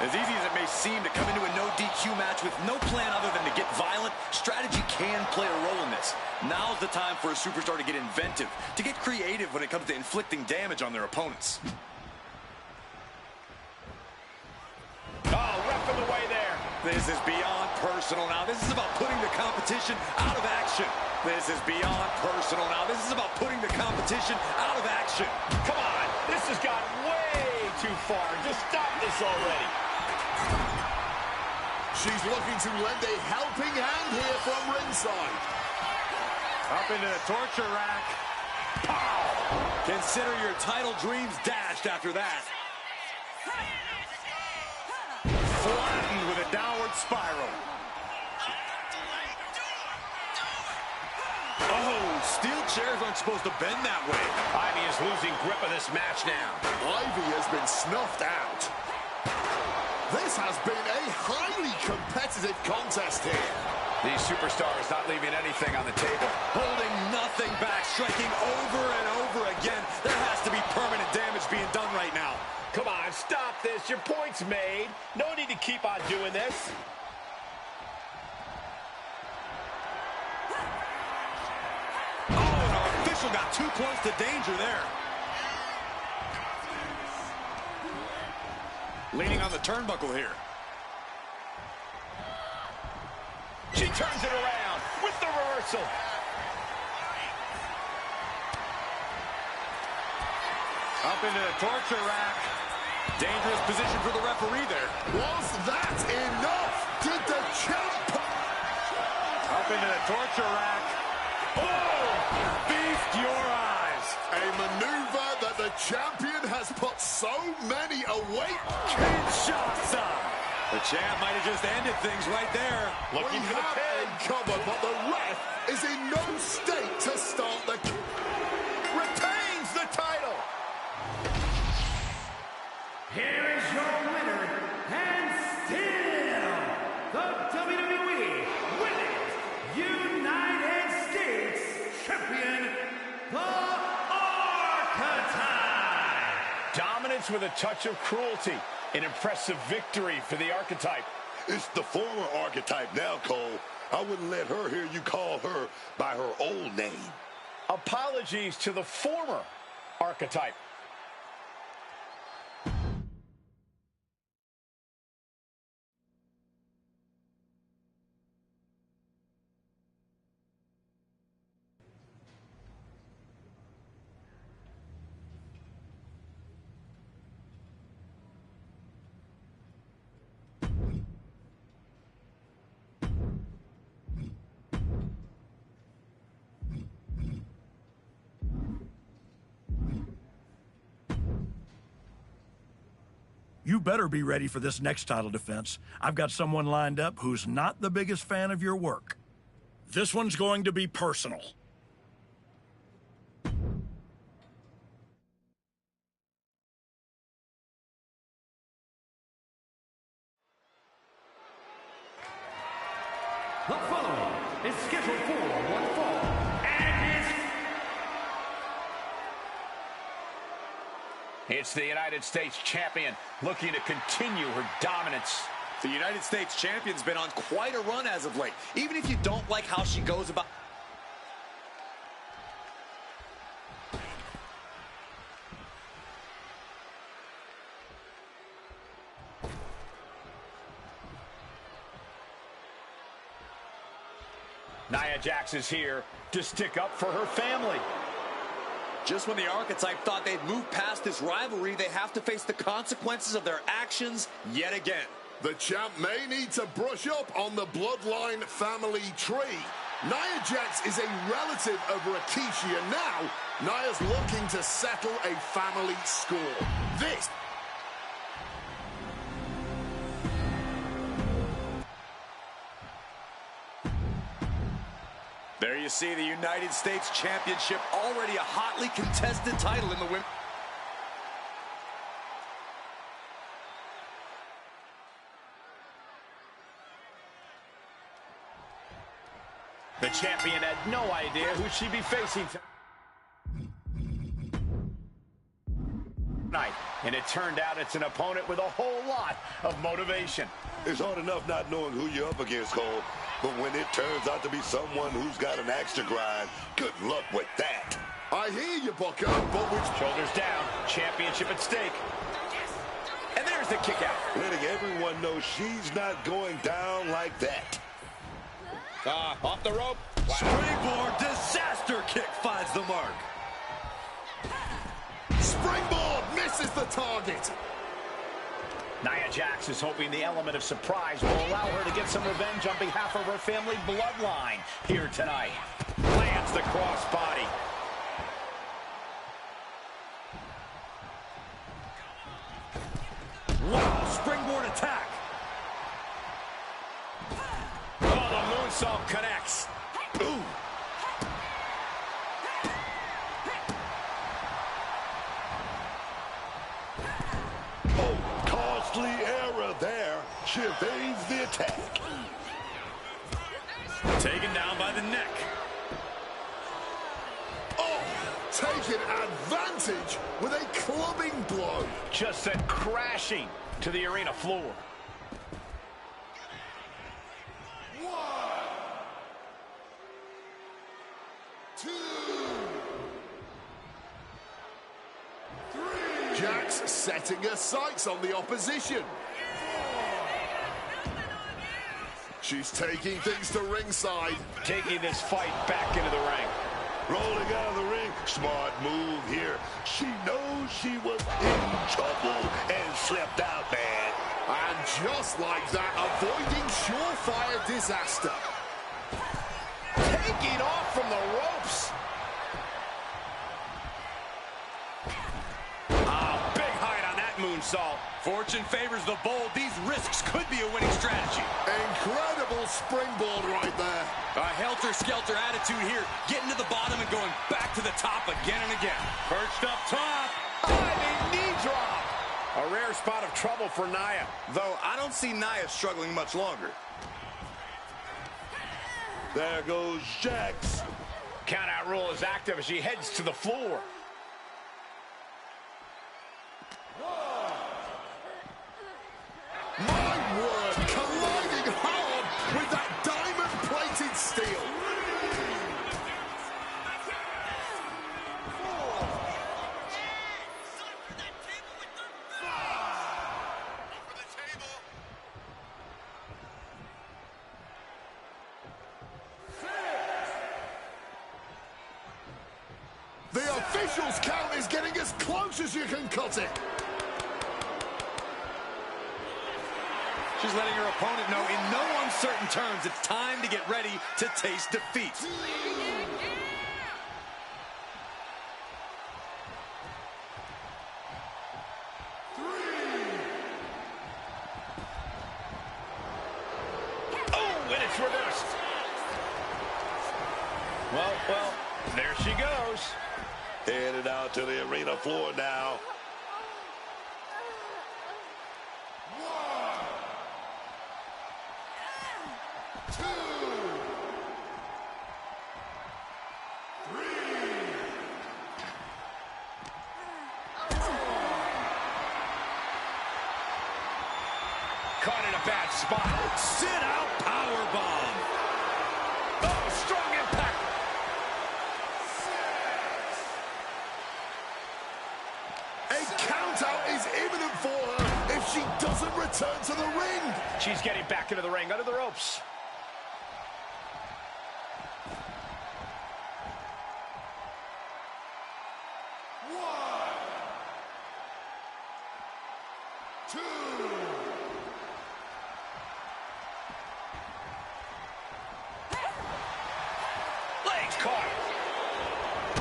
As easy as it may seem to come into a no DQ match with no plan other than to get violent, strategy can play a role in this. Now's the time for a superstar to get inventive, to get creative when it comes to inflicting damage on their opponents. Oh, ref in the way there. This is beyond personal now. This is about putting the competition out of action. This is beyond personal now. This is about putting the competition out of action. Come on, this has gone way too far. Just stop this already. She's looking to lend a helping hand here from ringside. Up into the torture rack. Pow! Consider your title dreams dashed after that. Flattened with a downward spiral. Oh, steel chairs aren't supposed to bend that way. Ivy is losing grip of this match now. Ivy has been snuffed out. This has been a highly competitive contest here. These superstars not leaving anything on the table. Holding nothing back, striking over and over again. There has to be permanent damage being done right now. Come on, stop this. Your point's made. No need to keep on doing this. Oh, and our official got too close to danger there. Leaning on the turnbuckle here. She turns it around with the reversal. Up into the torture rack. Dangerous position for the referee there. Was that enough? Did the champ... Up into the torture rack. Oh! Feast your eyes. A maneuver that the champion has put so many away. Kinshasa. The champ might have just ended things right there. Looking for the pin. Cover, but the ref is in no state to start the... Retains the title. Here is your winner, and still the WWE Women's United States Champion, the Archetype. Dominance with a touch of cruelty. An impressive victory for the Archetype. It's the former Archetype now, Cole. I wouldn't let her hear you call her by her old name. Apologies to the former Archetype. You better be ready for this next title defense. I've got someone lined up who's not the biggest fan of your work. This one's going to be personal. The following is scheduled for one fall and is... It's the United States champion looking to continue her dominance. The United States champion's been on quite a run as of late. Even if you don't like how she goes about... Nia Jax is here to stick up for her family. Just when the Archetype thought they'd moved past this rivalry, they have to face the consequences of their actions yet again. The champ may need to brush up on the bloodline family tree. Nia Jax is a relative of Rikishi, and now Nia's looking to settle a family score. This... There you see the United States Championship, already a hotly contested title in the women. The champion had no idea who she'd be facing tonight, and it turned out it's an opponent with a whole lot of motivation. It's hard enough not knowing who you're up against, Cole, but when it turns out to be someone who's got an axe to grind, good luck with that. I hear you, Bucko, but with... Shoulders down, championship at stake. And there's the kick out. Letting everyone know she's not going down like that. Off the rope. Wow. Springboard disaster kick finds the mark. Springboard misses the target. Nia Jax is hoping the element of surprise will allow her to get some revenge on behalf of her family bloodline here tonight. Lands the crossbody. Wow, springboard attack. Oh, the moonsault connects. Ooh. Oh, costly error there. She evades the attack. Taken down by the neck. Oh, taking advantage with a clubbing blow. Just sent crashing to the arena floor. Jax setting her sights on the opposition. She's taking things to ringside. Taking this fight back into the ring. Rolling out of the ring. Smart move here. She knows she was in trouble and slipped out, man. And just like that, avoiding surefire disaster. Taking off from the ropes. Moonsault. Fortune favors the bold. These risks could be a winning strategy. Incredible springboard right there. A helter-skelter attitude here, getting to the bottom and going back to the top again and again. Perched up top. Diving knee drop. A rare spot of trouble for Nia. Though I don't see Nia struggling much longer. There goes Jax. Countout rule is active as she heads to the floor. My word, colliding hard with that diamond-plated steel. The official's count is getting as close as you can cut it. She's letting her opponent know in no uncertain terms it's time to get ready to taste defeat. Well, there she goes. Headed out to the arena floor now. Caught in a bad spot. Sit out powerbomb. Oh, strong impact. A count-out is imminent for her if she doesn't return to the ring. She's getting back into the ring, under the ropes. Legs caught.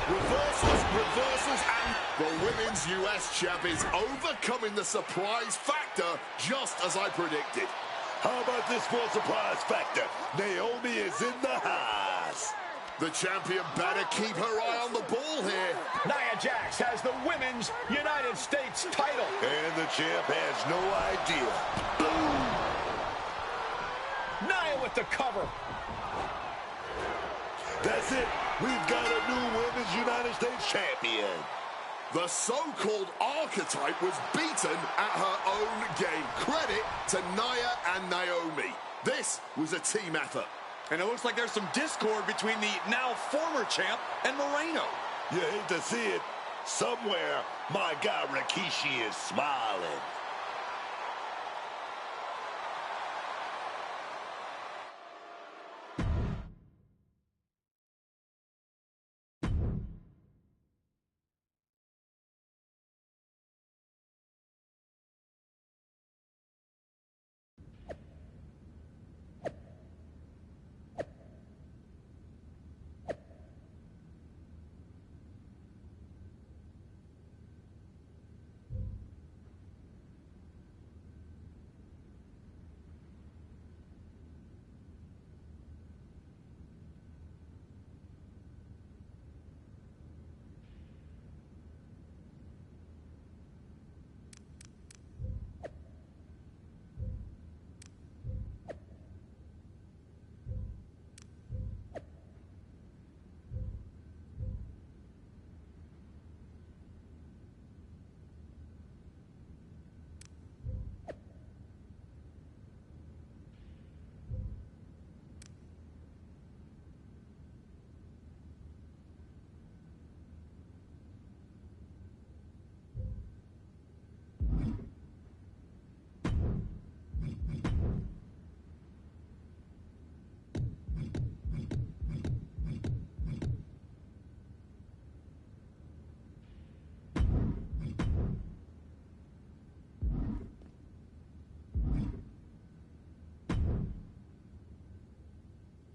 Reversals, and the Women's US Champ is overcoming the surprise factor just as I predicted. How about this for a surprise factor? Naomi is in the house. The champion better keep her eye on the ball here. Nia Jax has the Women's United States title. And the champ has no idea. Nia with the cover. That's it. We've got a new Women's United States champion. The so-called archetype was beaten at her own game. Credit to Nia and Naomi. This was a team effort. And it looks like there's some discord between the now former champ and Moreno. You hate to see it. Somewhere, my guy Rikishi is smiling.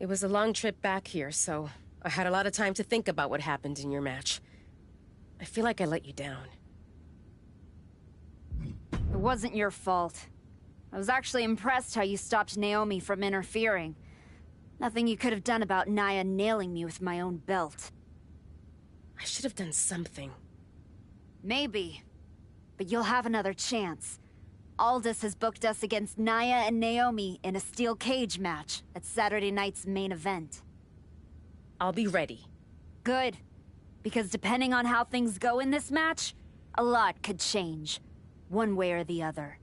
It was a long trip back here, so I had a lot of time to think about what happened in your match. I feel like I let you down. It wasn't your fault. I was actually impressed how you stopped Naomi from interfering. Nothing you could have done about Nia nailing me with my own belt. I should have done something. Maybe. But you'll have another chance. Aldous has booked us against Nia and Naomi in a steel cage match at Saturday night's main event. I'll be ready. Good. Because depending on how things go in this match, a lot could change. One way or the other.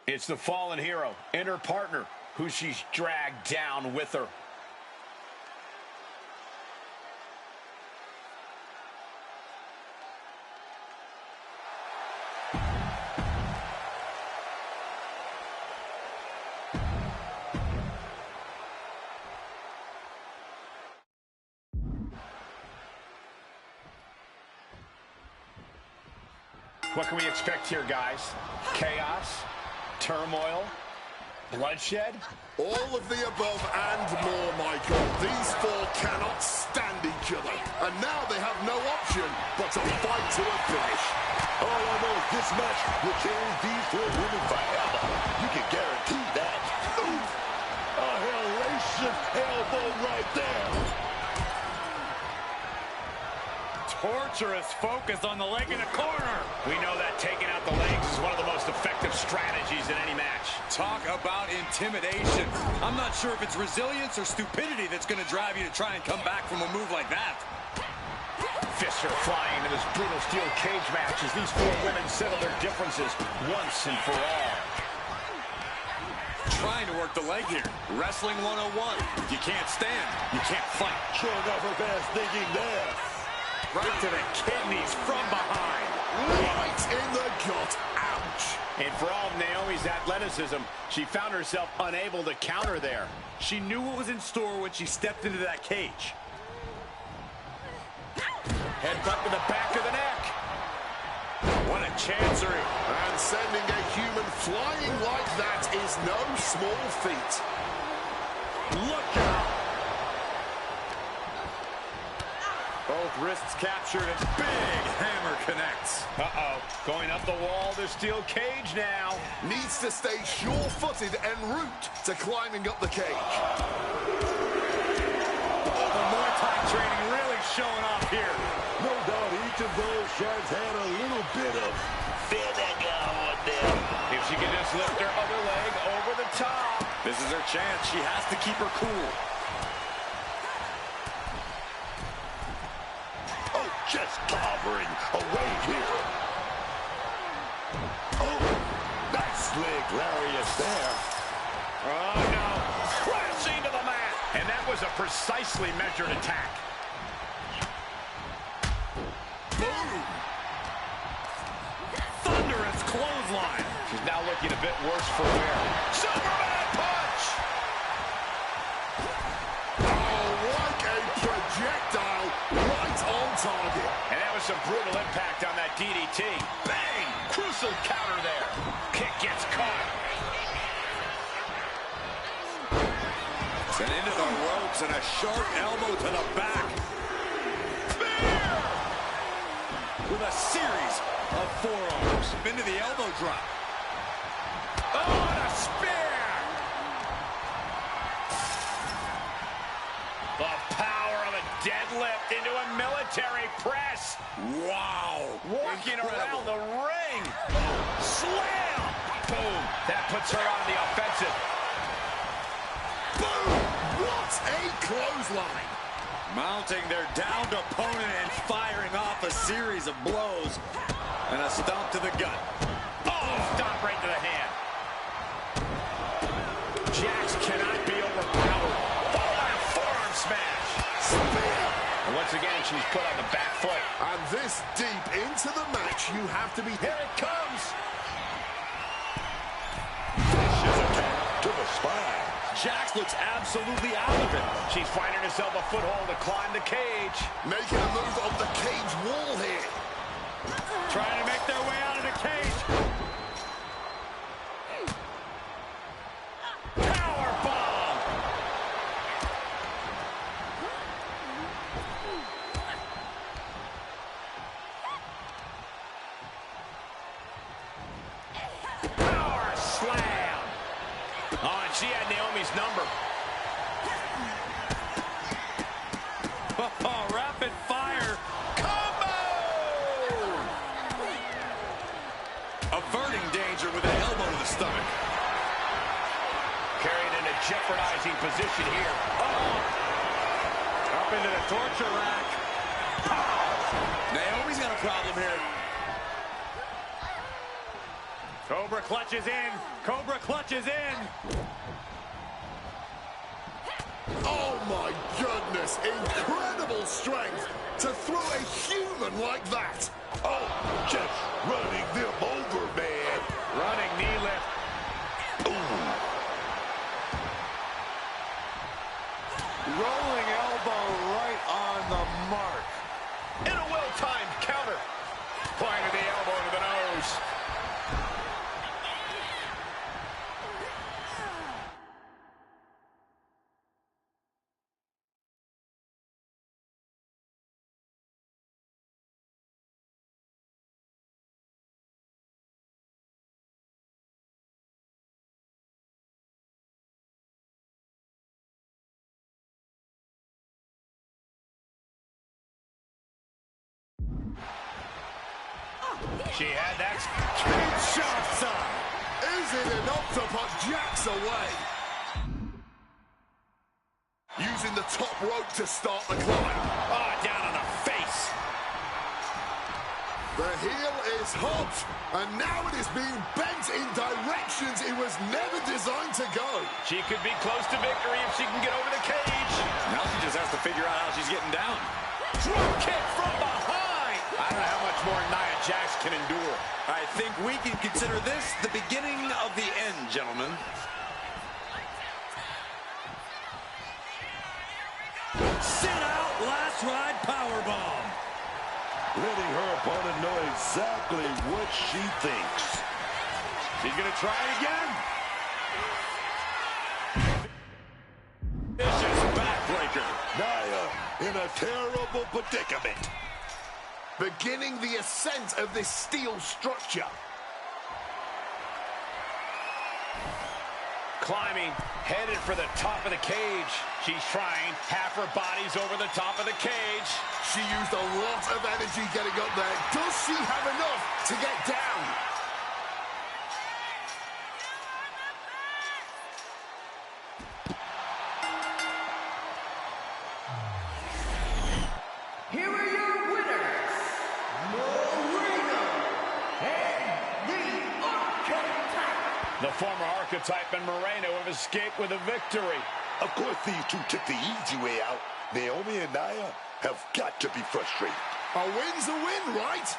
It's the fallen hero and her partner, who she's dragged down with her. What can we expect here, guys? Chaos? Turmoil? Bloodshed? All of the above and more, Michael. These four cannot stand each other. And now they have no option but to fight to a finish. All I know is this match will carry these four women forever. You can guarantee that. Oof! A hellacious elbow right there. Torturous focus on the leg in the corner. We know that taking out the legs is one of the most effective strategies in any match. Talk about intimidation. I'm not sure if it's resilience or stupidity that's going to drive you to try and come back from a move like that. Fists are flying into this brutal steel cage match as these four women settle their differences once and for all. Trying to work the leg here. Wrestling 101. If you can't stand, you can't fight. Sure enough, her fast thinking there. Right to the kidneys from behind. Right in the gut. Ouch. And for all of Naomi's athleticism, she found herself unable to counter there. She knew what was in store when she stepped into that cage. Headbutt to the back of the neck. What a chancery. And sending a human flying like that is no small feat. Look out. Both wrists captured and Big hammer connects. uh-oh. Going up the wall, the steel cage now. Needs to stay sure-footed en route to climbing up the cage. The Muay Thai training really showing off here. No doubt each of those sharks had a little bit of vinegar on them. If she can just lift her other leg over the top. This is her chance. She has to keep her cool. Oh, just clobbering away here. Oh, nice leg lariat there. Oh, no. Crashing to the mat. And that was a precisely measured attack. Boom. Thunderous clothesline. She's now looking a bit worse for wear. Superman punch! Oh, like a projectile right on target. And that was some brutal impact on that DDT. Bang! Crucial counter there. Kick gets caught. And into the ropes and a sharp elbow to the back. Spear! With a series of forearms. Into the elbow drop. Oh, and a spear! The power of a deadlift into a military press. Wow. Walking Incredible. around the ring. Slam! Boom. That puts her on the offensive. Boom! What a clothesline! Mounting their downed opponent and firing off a series of blows. And a stomp to the gut. Oh, stomp right to the hand. Jax cannot be overpowered. Oh, forearm smash. Spear! And once again, she's put on the back foot. And this deep into the match, you have to be... Here it comes. Vicious attack to the spine. Jax looks absolutely out of it. She's finding herself a foothold to climb the cage. Making a move on the cage wall here. Trying to make their way out of the cage. Powerbomb. Power slam. Oh, and she had Naomi's number. Oh, rapid fire. Averting danger with an elbow to the stomach. Carried in a jeopardizing position here. Oh! Up into the torture rack. Naomi's got a problem here. Cobra clutches in. Cobra clutches in. Oh my goodness, incredible strength to throw a human like that. Oh, just running them over, man. Running knee lift. Ooh. Rolling elbow right on the mark. And a well-timed counter. Flying to the elbow to the nose. She had that. Kinshasa. Is it enough to put Jax away? Using the top rope to start the climb. Oh, down on the face. The heel is hot, and now it is being bent in directions it was never designed to go. She could be close to victory if she can get over the cage. Now she just has to figure out how she's getting down. Drop kick from behind. I don't know how much more Nia Jax can endure. I think we can consider this the beginning of the end, gentlemen. Sit out, last ride powerbomb. Letting her opponent know exactly what she thinks. She's going to try it again. Vicious backbreaker. Nia in a terrible predicament. Beginning the ascent of this steel structure. Climbing, headed for the top of the cage. She's trying. Half her body's over the top of the cage. She used a lot of energy getting up there. Does she have enough to get down? Here are your winners, Moreno and the Archetype. The former Archetype and Moreno have escaped with a victory. Of course, these two took the easy way out. Naomi and Nia have got to be frustrated. A win's a win, right?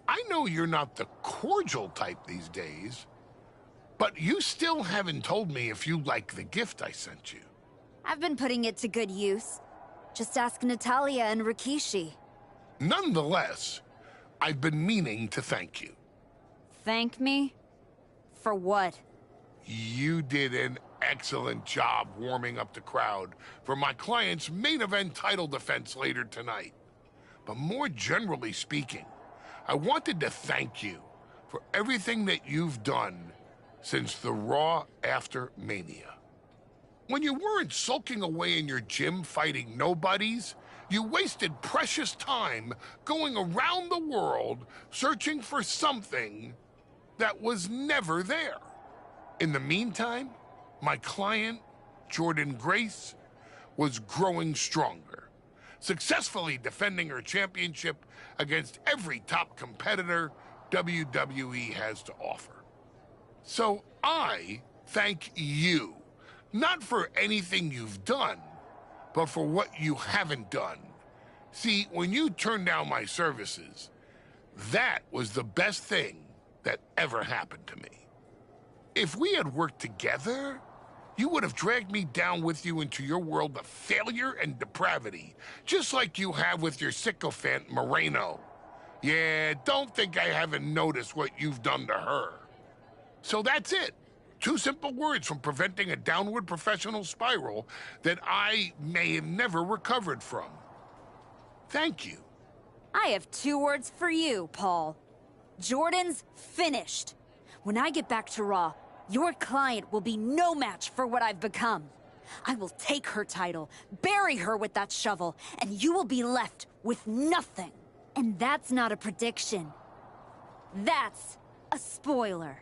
I know you're not the cordial type these days, but you still haven't told me if you like the gift I sent you. I've been putting it to good use. Just ask Natalia and Rikishi. Nonetheless, I've been meaning to thank you. Thank me? For what? You did an excellent job warming up the crowd for my client's main event title defense later tonight. But more generally speaking, I wanted to thank you for everything that you've done since the Raw after Mania. When you weren't sulking away in your gym fighting nobodies, you wasted precious time going around the world searching for something that was never there. In the meantime, my client, Jordan Grace, was growing stronger, successfully defending her championship against every top competitor WWE has to offer. So I thank you, not for anything you've done, but for what you haven't done. See, when you turned down my services, that was the best thing that ever happened to me. If we had worked together, you would have dragged me down with you into your world of failure and depravity, just like you have with your sycophant Moreno. Yeah, don't think I haven't noticed what you've done to her. So that's it. 2 simple words from preventing a downward professional spiral that I may have never recovered from. Thank you. I have 2 words for you, Paul. Jordan's finished. When I get back to Raw, your client will be no match for what I've become. I will take her title, bury her with that shovel, and you will be left with nothing. And that's not a prediction. That's a spoiler.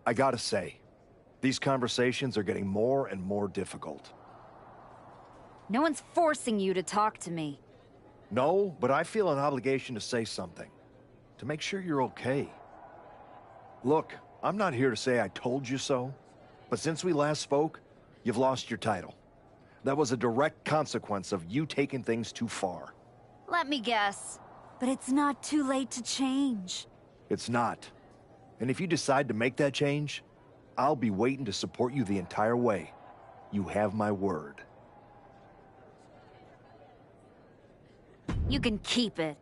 I gotta say, these conversations are getting more and more difficult. No one's forcing you to talk to me. No, but I feel an obligation to say something. To make sure you're okay. Look, I'm not here to say I told you so, but since we last spoke, you've lost your title. That was a direct consequence of you taking things too far. Let me guess. But it's not too late to change. It's not. And if you decide to make that change, I'll be waiting to support you the entire way. You have my word. You can keep it.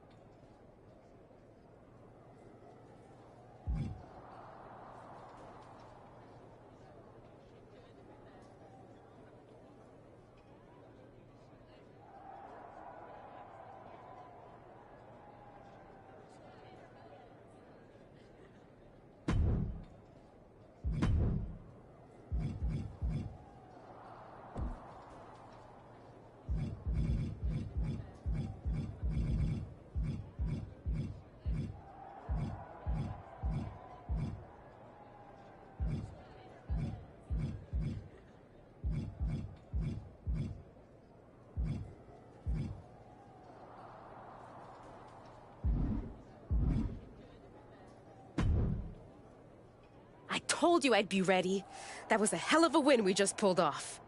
I told you I'd be ready. That was a hell of a win we just pulled off.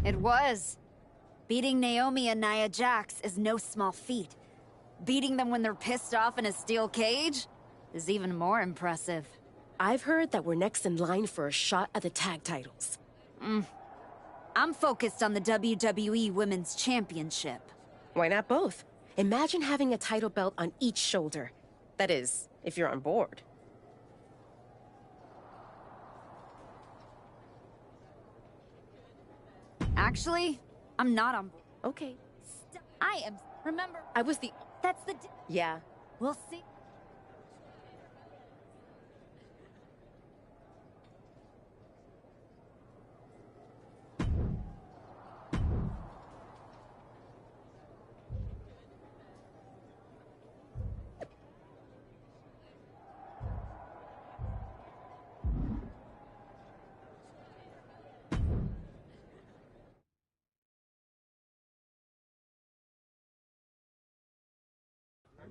It was. Beating Naomi and Nia Jax is no small feat. Beating them when they're pissed off in a steel cage is even more impressive. I've heard that we're next in line for a shot at the tag titles. I'm focused on the WWE Women's Championship. Why not both? Imagine having a title belt on each shoulder. That is, if you're on board. Actually, I'm not on board. Okay. I am. Remember, I was the... That's the... Yeah. We'll see.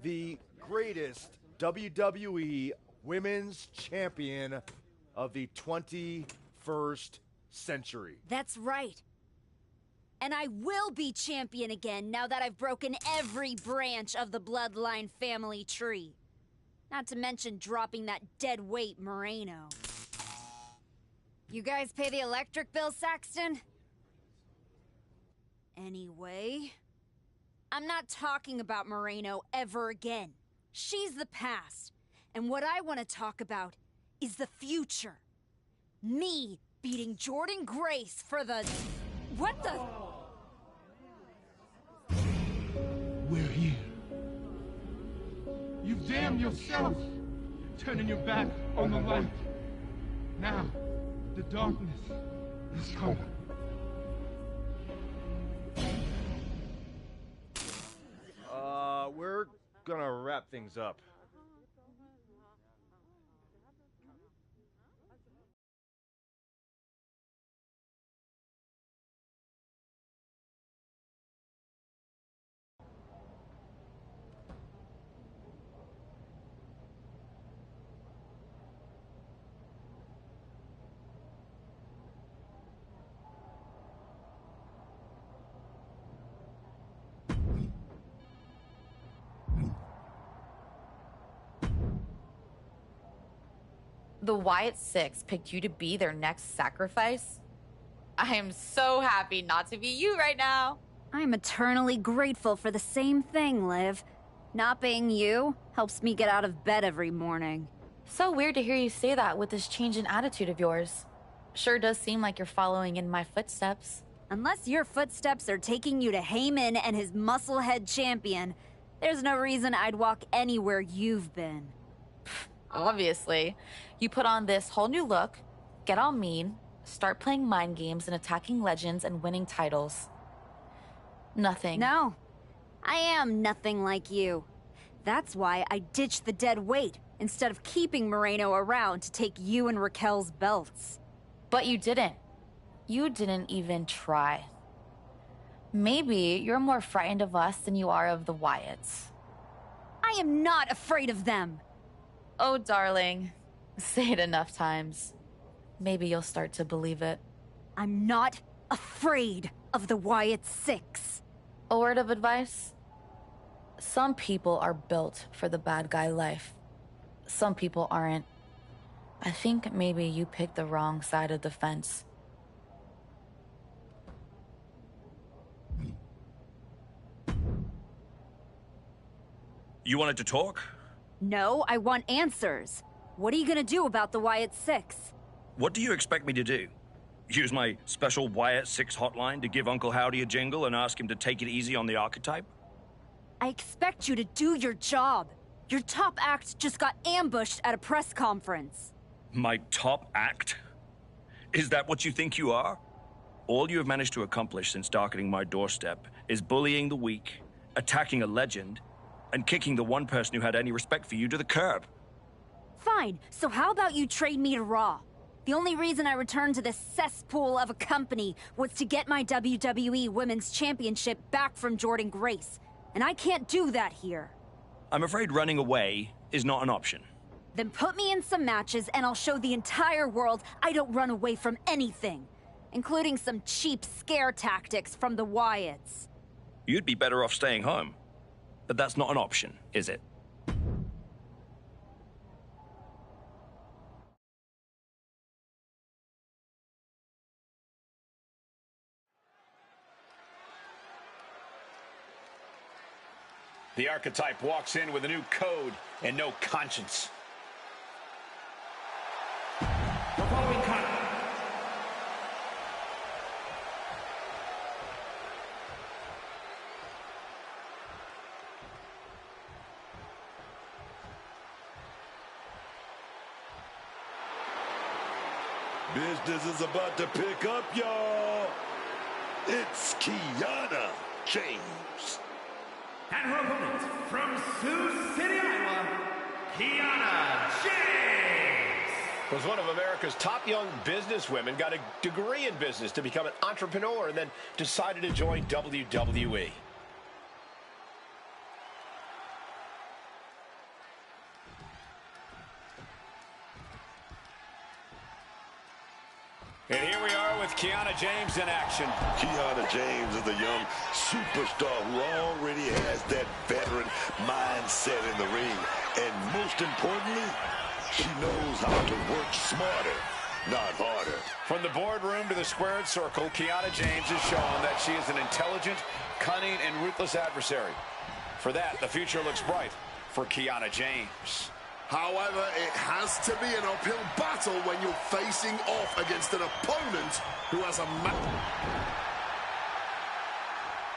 The greatest WWE Women's Champion of the 21st century. That's right. And I will be champion again now that I've broken every branch of the Bloodline family tree. Not to mention dropping that dead weight Moreno. You guys pay the electric bill, Saxton? Anyway, I'm not talking about Moreno ever again. She's the past. And what I want to talk about is the future. Me beating Jordan Grace for the... What the... We're here. You've damned yourself, turning your back on the light. Now, the darkness is coming. We're gonna wrap things up. The Wyatt Six picked you to be their next sacrifice? I am so happy not to be you right now. I'm eternally grateful for the same thing, Liv. Not being you helps me get out of bed every morning. So weird to hear you say that with this change in attitude of yours. Sure does seem like you're following in my footsteps. Unless your footsteps are taking you to Heyman and his musclehead champion, there's no reason I'd walk anywhere you've been. Obviously. You put on this whole new look, get all mean, start playing mind games and attacking legends and winning titles. Nothing. No, I am nothing like you. That's why I ditched the dead weight instead of keeping Moreno around to take you and Raquel's belts. But you didn't. You didn't even try. Maybe you're more frightened of us than you are of the Wyatts. I am not afraid of them. Oh, darling. Say it enough times. Maybe you'll start to believe it. I'm not afraid of the Wyatt Six. A word of advice? Some people are built for the bad guy life. Some people aren't. I think maybe you picked the wrong side of the fence. You wanted to talk? No, I want answers. What are you gonna do about the Wyatt Six? What do you expect me to do? Use my special Wyatt 6 hotline to give Uncle Howdy a jingle and ask him to take it easy on the archetype? I expect you to do your job. Your top act just got ambushed at a press conference. My top act? Is that what you think you are? All you have managed to accomplish since darkening my doorstep is bullying the weak, attacking a legend, and kicking the one person who had any respect for you to the curb. Fine, so how about you trade me to Raw? The only reason I returned to this cesspool of a company was to get my WWE Women's Championship back from Jordan Grace. And I can't do that here. I'm afraid running away is not an option. Then put me in some matches and I'll show the entire world I don't run away from anything. Including some cheap scare tactics from the Wyatts. You'd be better off staying home. But that's not an option, is it? The archetype walks in with a new code and no conscience. The following cut. Business is about to pick up, y'all. It's Kiana James. And her opponent from Sioux City, Iowa, Kiana James. Was one of America's top young businesswomen, got a degree in business to become an entrepreneur, and then decided to join WWE. And here we are with Kiana James in action. Kiana James is a young superstar who already has that veteran mindset in the ring. And most importantly, she knows how to work smarter, not harder. From the boardroom to the squared circle, Kiana James has shown that she is an intelligent, cunning, and ruthless adversary. For that, the future looks bright for Kiana James. However, it has to be an uphill battle when you're facing off against an opponent who has a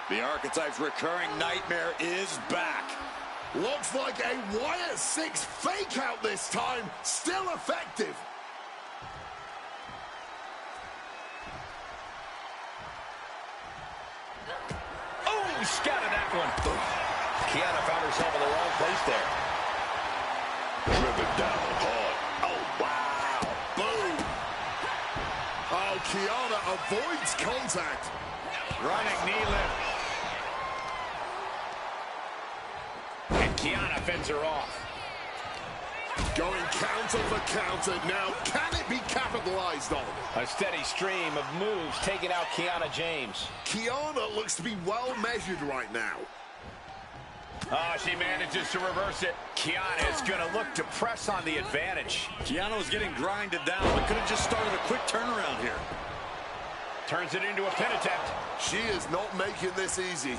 The archetype's recurring nightmare is back. Looks like a Wyatt 6 fake out this time, still effective. Oh, scattered that one. Kiana found herself in the wrong place there. Driven down hard. Oh, wow. Boom. Oh, Kiana avoids contact. Running knee lift. And Kiana fends her off. Going counter for counter. Now, can it be capitalized on? A steady stream of moves taking out Kiana James. Kiana looks to be well measured right now. Oh, she manages to reverse it. Kiana is going to look to press on the advantage. Kiana was getting grinded down, but could have just started a quick turnaround here. Turns it into a pin attempt. She is not making this easy.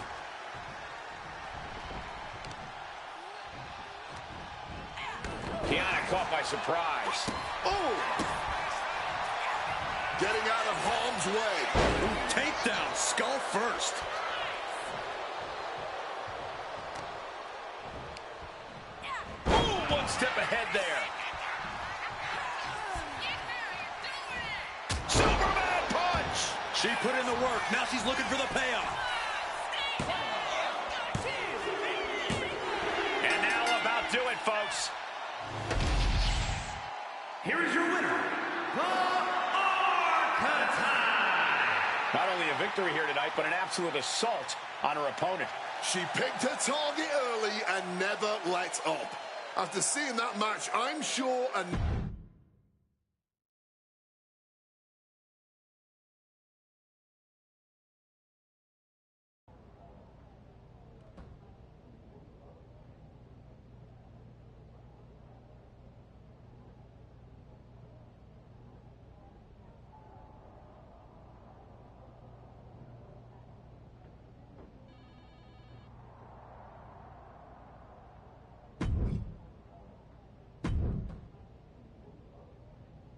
Kiana caught by surprise. Oh! Getting out of harm's way. Ooh, takedown, skull first. Ooh, one step ahead there. Superman punch! She put in the work. Now she's looking for the payoff. And now about do it, folks. Here is your winner, the Archetype. Not only a victory here tonight, but an absolute assault on her opponent. She picked her target early and never let up. After seeing that match, I'm sure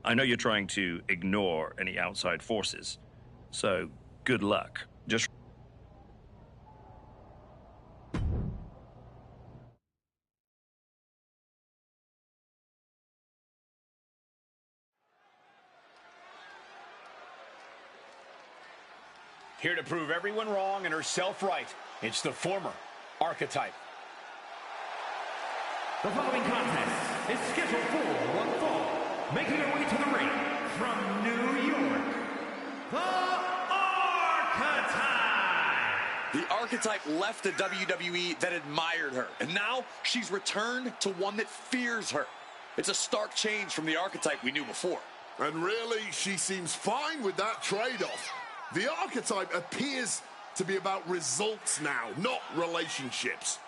I know you're trying to ignore any outside forces, so good luck. Just here to prove everyone wrong and herself right. It's the former Archetype. The following contest is scheduled for one fall. Making her way to the ring from New York, the Archetype! The Archetype left a WWE that admired her, and now she's returned to one that fears her. It's a stark change from the Archetype we knew before. And really, she seems fine with that trade-off. The Archetype appears to be about results now, not relationships.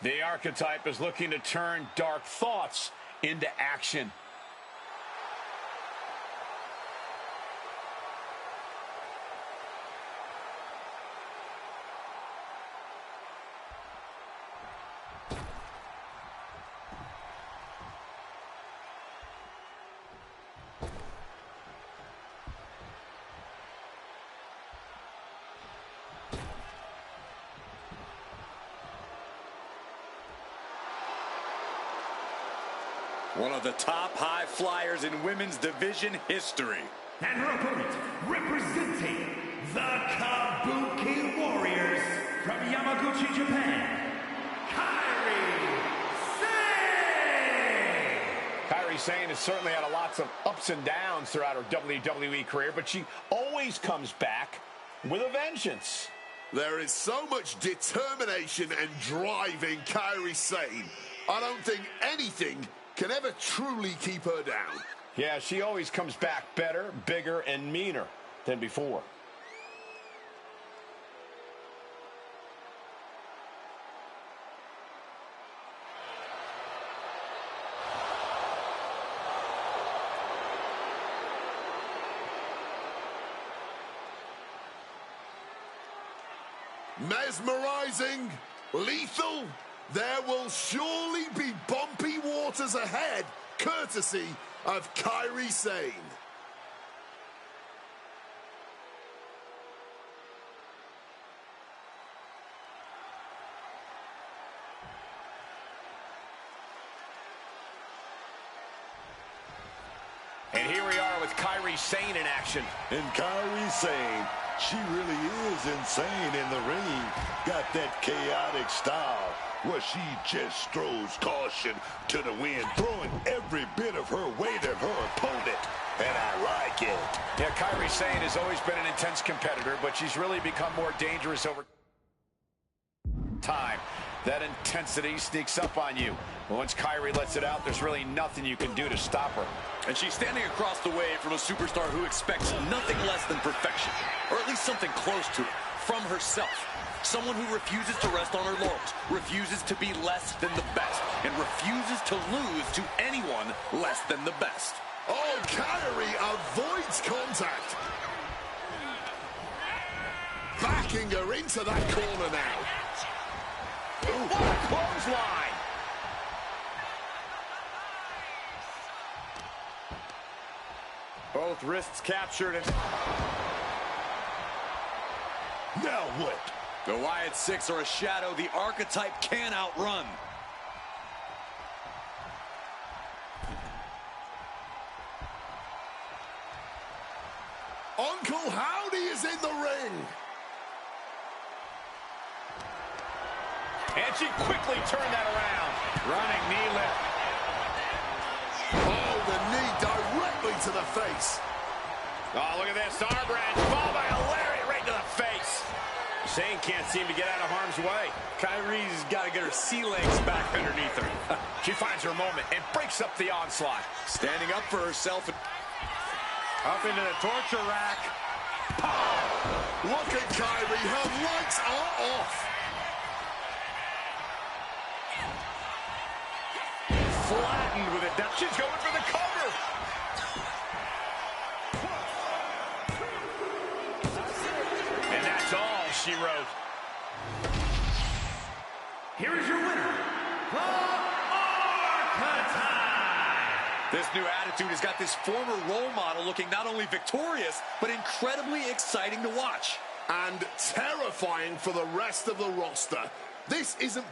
The Archetype is looking to turn dark thoughts into action. One of the top high flyers in women's division history. And her opponent, representing the Kabuki Warriors from Yamaguchi, Japan, Kairi Sane! Kairi Sane has certainly had lots of ups and downs throughout her WWE career, but she always comes back with a vengeance. There is so much determination and drive in Kairi Sane. I don't think anything can ever truly keep her down. Yeah, she always comes back better, bigger, and meaner than before. Mesmerizing, lethal. There will surely be bumpy waters ahead, courtesy of Kairi Sane. And here we are with Kairi Sane in action. And Kairi Sane, she really is insane in the ring. Got that chaotic style where she just throws caution to the wind, throwing every bit of her weight at her opponent. And I like it. Yeah, Kairi Sane has always been an intense competitor, but she's really become more dangerous over time. That intensity sneaks up on you. Once Kairi lets it out, there's really nothing you can do to stop her. And she's standing across the way from a superstar who expects nothing less than perfection, or at least something close to it, from herself. Someone who refuses to rest on her laurels, refuses to be less than the best, and refuses to lose to anyone less than the best. Oh, Kairi avoids contact. Backing her into that corner now. Ooh, what a clothesline! Both wrists captured and... Now what? The Wyatt Six are a shadow the Archetype can outrun. Uncle Howdy is in the ring. And she quickly turned that around. Running knee lift. Oh, the knee directly to the face. Oh, look at this. Arm wrench. Followed by a lariat right to the face. Sane can't seem to get out of harm's way. Kairi's got to get her sea legs back underneath her. She finds her moment and breaks up the onslaught. Standing up for herself. Up into the torture rack. Look at Kairi. Her lights are off. Flattened with it. She's going for the cover. And that's all she wrote. Here is your winner, the This new attitude has got this former role model looking not only victorious, but incredibly exciting to watch. And terrifying for the rest of the roster. This isn't...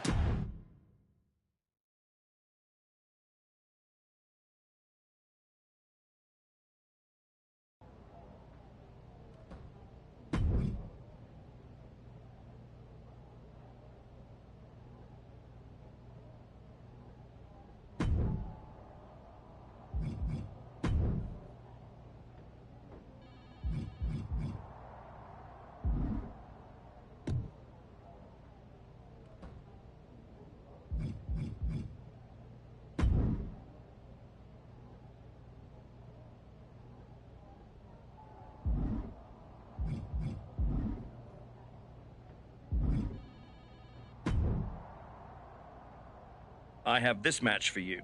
I have this match for you.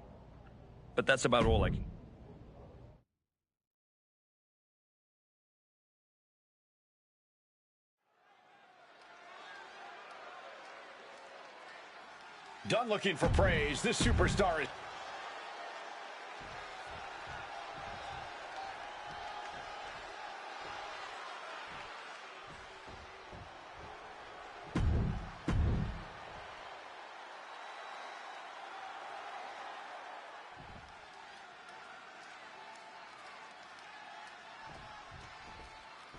But that's about all I can. Done looking for praise. This superstar is...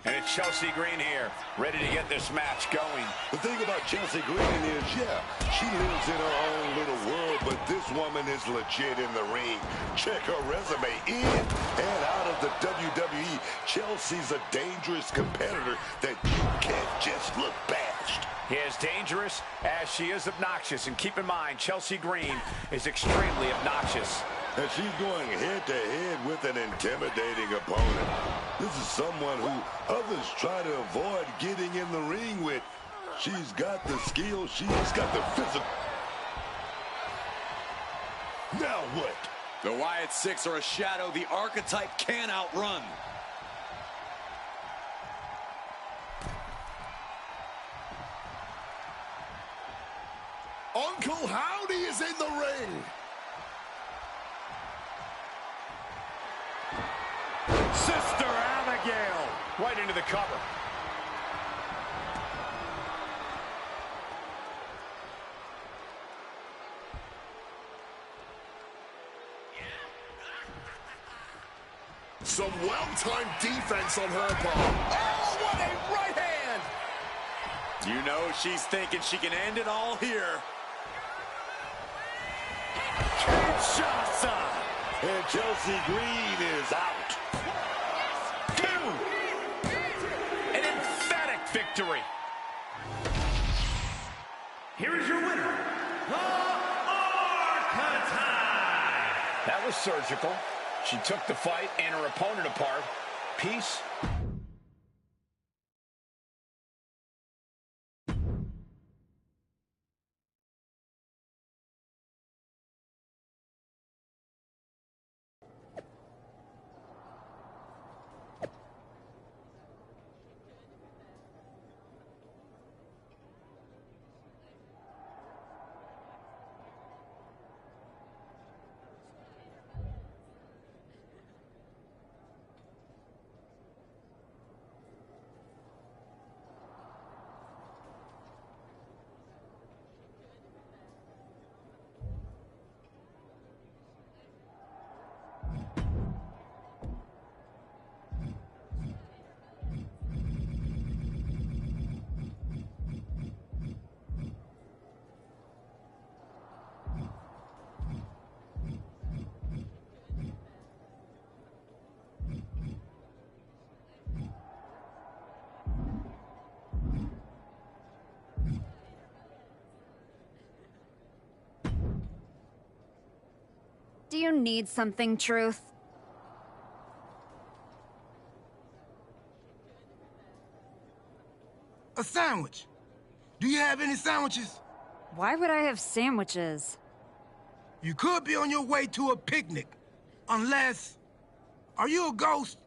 And it's Chelsea Green here, ready to get this match going. The thing about Chelsea Green is, yeah, she lives in her own little world, but this woman is legit in the ring. Check her resume. In and out of the WWE, Chelsea's a dangerous competitor that you can't just look past. As dangerous as she is obnoxious. And keep in mind, Chelsea Green is extremely obnoxious. And she's going head-to-head with an intimidating opponent. This is someone who others try to avoid getting in the ring with. She's got the skill. She's got the physical. Now what? The Wyatt Six are a shadow the Archetype can't outrun. Uncle Howdy is in the ring. Sister Abigail, right into the cover. Some well-timed defense on her part. Oh, what a right hand! You know she's thinking she can end it all here. Kinshasa! And Chelsea Green is out. 2. An emphatic victory. Here is your winner, the Archetype. That was surgical. She took the fight and her opponent apart. Peace. Do you need something, Truth? A sandwich. Do you have any sandwiches? Why would I have sandwiches? You could be on your way to a picnic. Unless... Are you a ghost?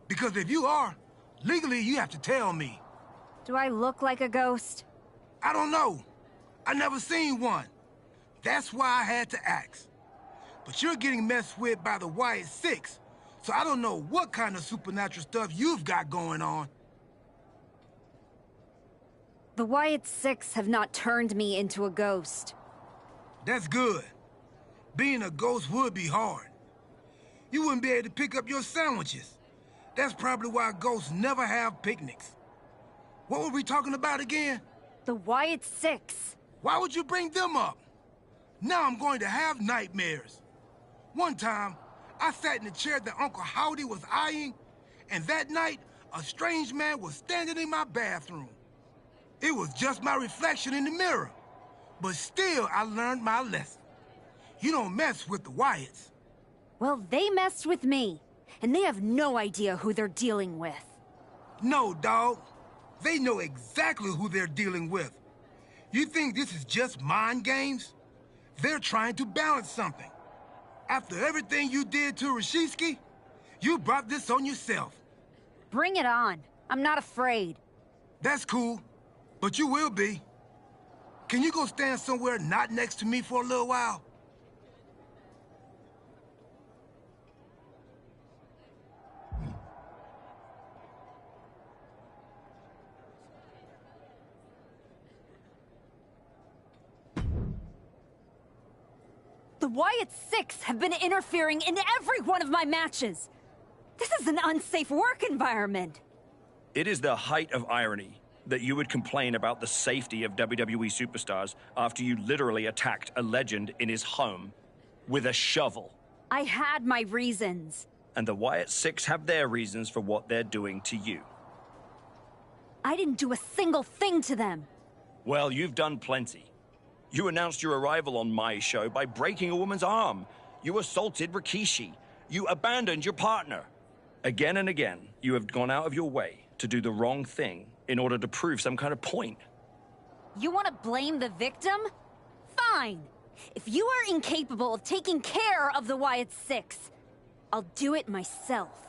Because if you are, legally you have to tell me. Do I look like a ghost? I don't know. I never seen one. That's why I had to ask. But you're getting messed with by the Wyatt Six, so I don't know what kind of supernatural stuff you've got going on. The Wyatt Six have not turned me into a ghost. That's good. Being a ghost would be hard. You wouldn't be able to pick up your sandwiches. That's probably why ghosts never have picnics. What were we talking about again? The Wyatt Six. Why would you bring them up? Now I'm going to have nightmares. One time, I sat in the chair that Uncle Howdy was eyeing, and that night, a strange man was standing in my bathroom. It was just my reflection in the mirror. But still, I learned my lesson. You don't mess with the Wyatts. Well, they messed with me, and they have no idea who they're dealing with. No, dog. They know exactly who they're dealing with. You think this is just mind games? They're trying to balance something. After everything you did to Rashitsky, you brought this on yourself. Bring it on. I'm not afraid. That's cool, but you will be. Can you go stand somewhere not next to me for a little while? The Wyatt Six have been interfering in every one of my matches. This is an unsafe work environment. It is the height of irony that you would complain about the safety of WWE superstars after you literally attacked a legend in his home with a shovel. I had my reasons. And the Wyatt Six have their reasons for what they're doing to you. I didn't do a single thing to them. Well, you've done plenty. You announced your arrival on my show by breaking a woman's arm. You assaulted Rikishi. You abandoned your partner. Again and again, you have gone out of your way to do the wrong thing in order to prove some kind of point. You want to blame the victim? Fine. If you are incapable of taking care of the Wyatt Six, I'll do it myself.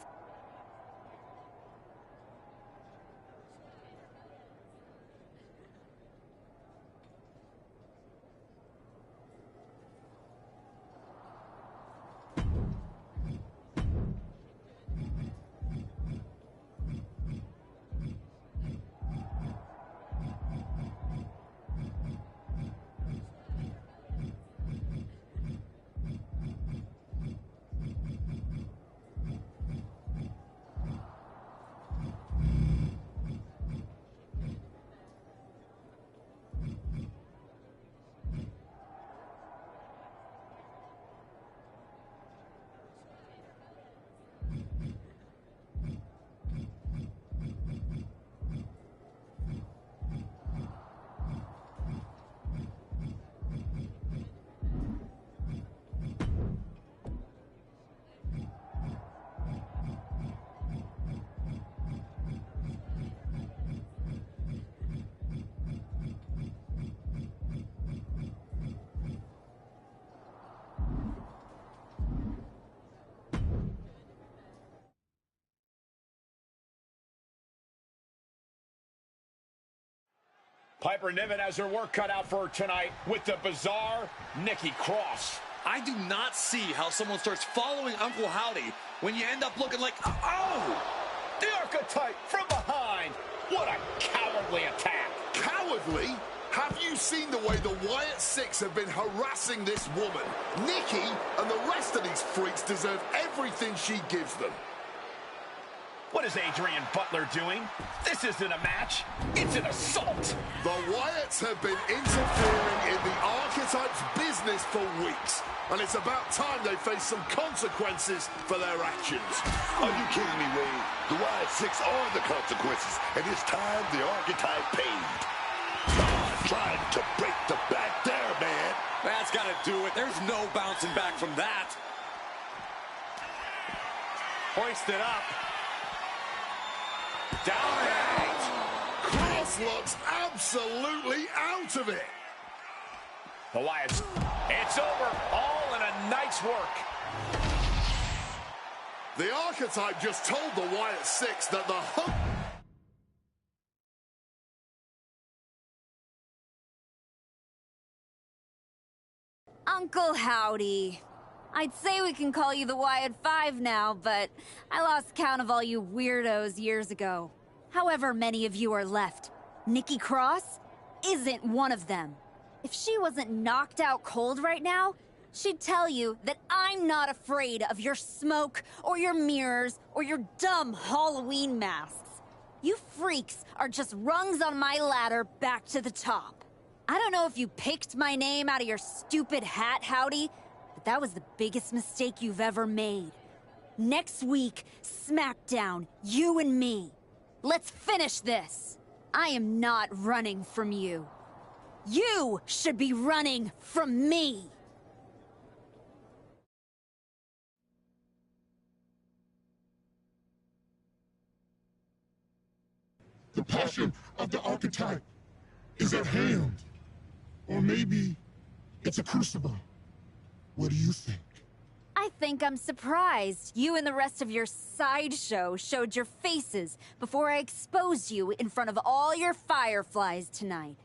Piper Niven has her work cut out for her tonight with the bizarre Nikki Cross. I do not see how someone starts following Uncle Howdy when you end up looking like, oh! The Archetype from behind. What a cowardly attack. Cowardly? Have you seen the way the Wyatt Six have been harassing this woman? Nikki and the rest of these freaks deserve everything she gives them. What is Adrian Butler doing? This isn't a match. It's an assault. The Wyatts have been interfering in the Archetype's business for weeks. And it's about time they face some consequences for their actions. Are you kidding me, Wade? The Wyatt Six are the consequences. And it's time the Archetype paid. Trying to break the back there, man. That's got to do it. There's no bouncing back from that. Hoist it up. Down and out. Cross looks absolutely out of it. The Wyatts. It's over. All in a night's work. The Archetype just told the Wyatt Six that the hook... Uncle Howdy. I'd say we can call you the Wyatt Five now, but I lost count of all you weirdos years ago. However many of you are left, Nikki Cross isn't one of them. If she wasn't knocked out cold right now, she'd tell you that I'm not afraid of your smoke or your mirrors or your dumb Halloween masks. You freaks are just rungs on my ladder back to the top. I don't know if you picked my name out of your stupid hat, Howdy, but that was the biggest mistake you've ever made. Next week, SmackDown, you and me. Let's finish this. I am not running from you. You should be running from me. The passion of the archetype is at hand. Or maybe it's a crucible. What do you think? I think I'm surprised you and the rest of your sideshow showed your faces before I exposed you in front of all your fireflies tonight.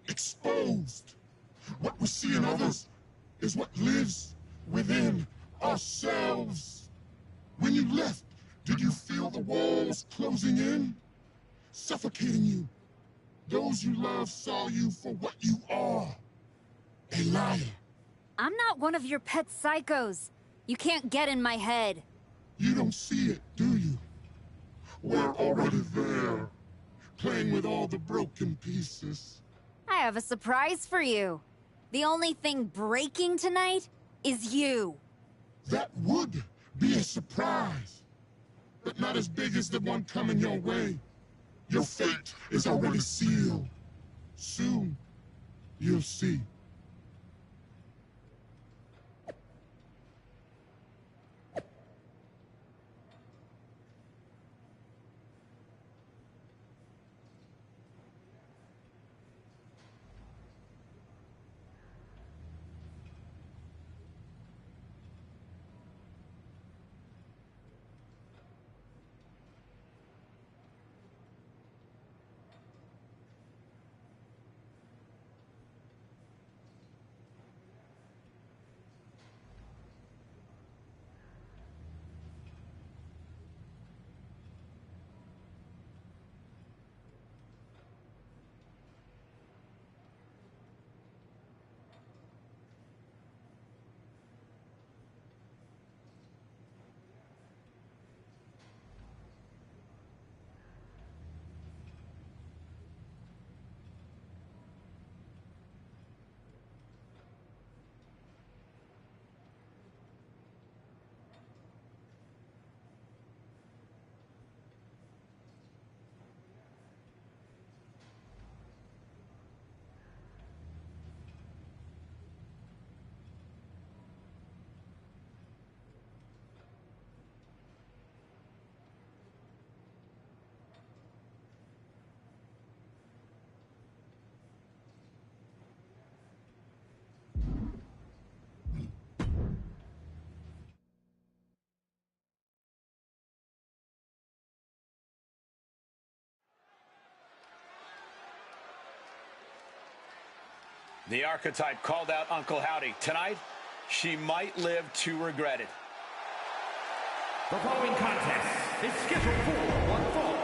Exposed. What we see in others is what lives within ourselves. When you left, did you feel the walls closing in? Suffocating you. Those you love saw you for what you are. A liar. I'm not one of your pet psychos. You can't get in my head. You don't see it, do you? We're already there, playing with all the broken pieces. I have a surprise for you. The only thing breaking tonight is you. That would be a surprise, but not as big as the one coming your way. Your fate is already sealed. Soon, you'll see. The archetype called out Uncle Howdy. Tonight, she might live to regret it. The following contest is scheduled for one fall.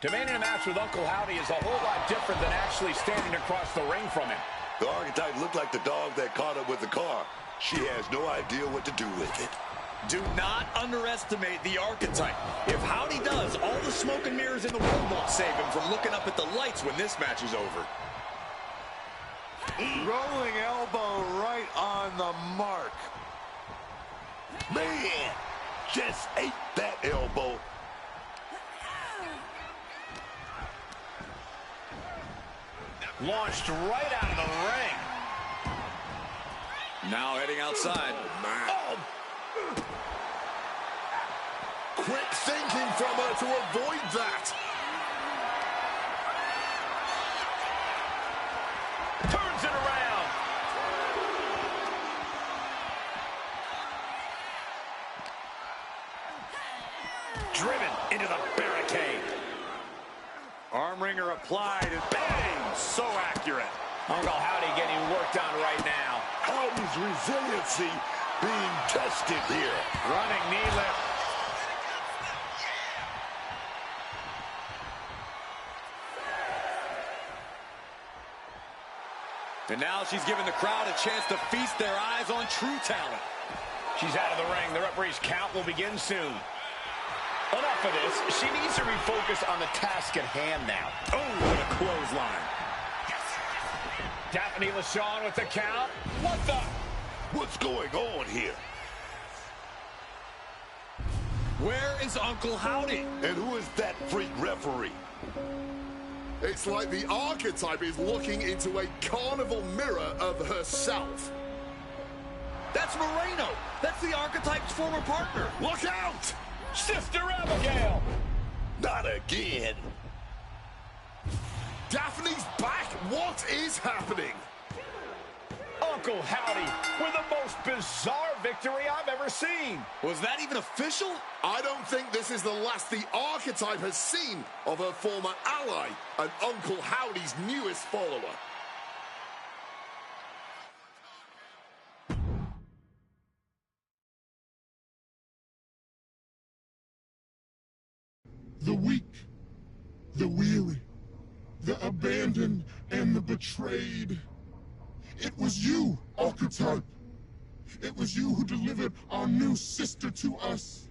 Demanding a match with Uncle Howdy is a whole lot different than actually standing across the ring from him. The archetype looked like the dog that caught up with the car. She has no idea what to do with it. Do not underestimate the archetype. If Howdy does, all the smoke and mirrors in the world won't save him from looking up at the lights when this match is over. Rolling elbow right on the mark. Man, just ate that elbow. Launched right out of the ring. Now heading outside. Oh. Quick thinking from her to avoid that. Uncle Howdy getting worked on right now. Howdy's resiliency being tested here. Running knee lift. And now she's giving the crowd a chance to feast their eyes on true talent. She's out of the ring. The referee's count will begin soon. Enough of this. She needs to refocus on the task at hand now. Oh, what a clothesline. Daphne LaShawn with the count. What the? What's going on here? Where is Uncle Howdy? And who is that freak referee? It's like the archetype is looking into a carnival mirror of herself. That's Moreno. That's the archetype's former partner. Look out! Sister Abigail! Not again. Daphne's back. What is happening? Uncle Howdy with the most bizarre victory I've ever seen. Was that even official? I don't think this is the last the archetype has seen of her former ally and Uncle Howdy's newest follower. The weak, the weary, the abandoned, and the betrayed. It was you, archetype. It was you who delivered our new sister to us.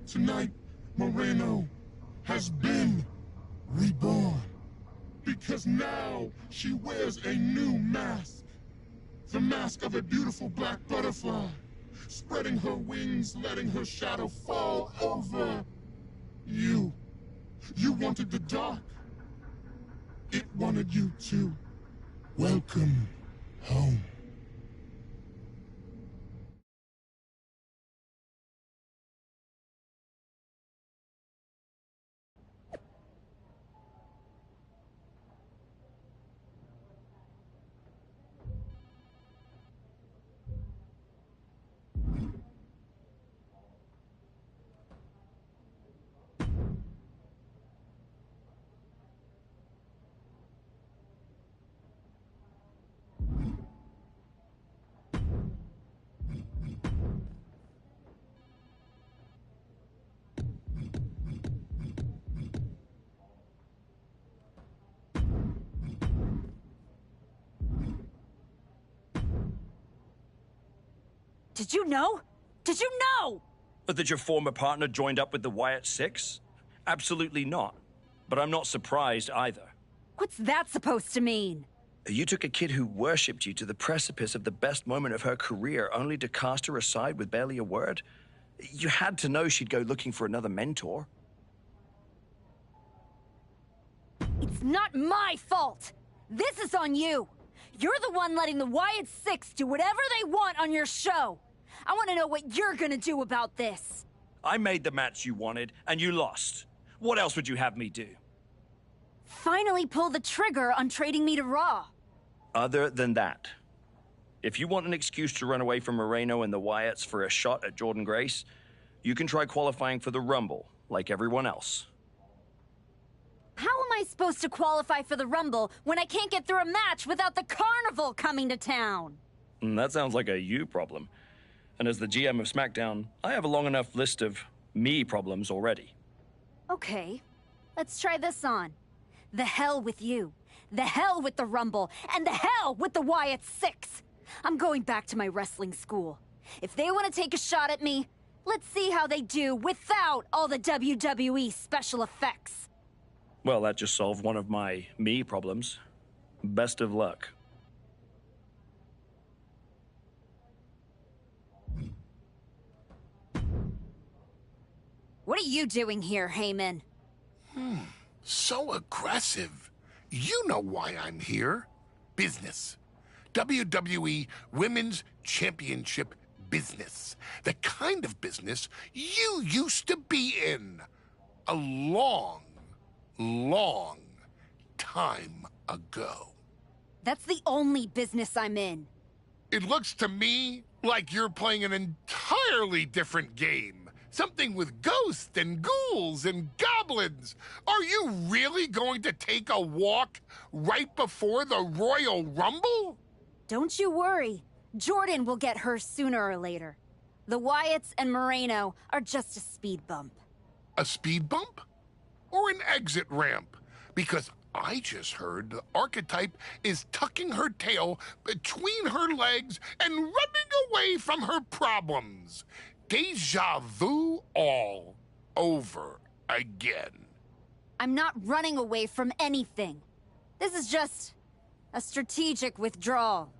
Tonight, Moreno has been reborn. Because now she wears a new mask. The mask of a beautiful black butterfly, spreading her wings, letting her shadow fall over you. You wanted the dark. It wanted you too. Welcome home. Did you know? Did you know? That your former partner joined up with the Wyatt Six? Absolutely not. But I'm not surprised either. What's that supposed to mean? You took a kid who worshipped you to the precipice of the best moment of her career only to cast her aside with barely a word? You had to know she'd go looking for another mentor. It's not my fault. This is on you. You're the one letting the Wyatt Six do whatever they want on your show. I want to know what you're gonna do about this. I made the match you wanted, and you lost. What else would you have me do? Finally pull the trigger on trading me to Raw. Other than that, if you want an excuse to run away from Moreno and the Wyatts for a shot at Jordan Grace, you can try qualifying for the Rumble, like everyone else. How am I supposed to qualify for the Rumble when I can't get through a match without the Carnival coming to town? That sounds like a you problem. And as the GM of SmackDown, I have a long enough list of me problems already. Okay, let's try this on. The hell with you. The hell with the Rumble. And the hell with the Wyatt Six. I'm going back to my wrestling school. If they want to take a shot at me, let's see how they do without all the WWE special effects. Well, that just solved one of my me problems. Best of luck. What are you doing here, Heyman? So aggressive. You know why I'm here. Business. WWE Women's Championship business. The kind of business you used to be in. A long time ago. That's the only business I'm in. It looks to me like you're playing an entirely different game. Something with ghosts and ghouls and goblins. goblins. Are you really going to take a walk right before the Royal Rumble? Don't you worry. Jordan will get her sooner or later. The Wyatts and Moreno are just a speed bump. A speed bump? Or an exit ramp? Because I just heard the Archetype is tucking her tail between her legs and running away from her problems. Deja vu all over again. I'm not running away from anything. This is just a strategic withdrawal.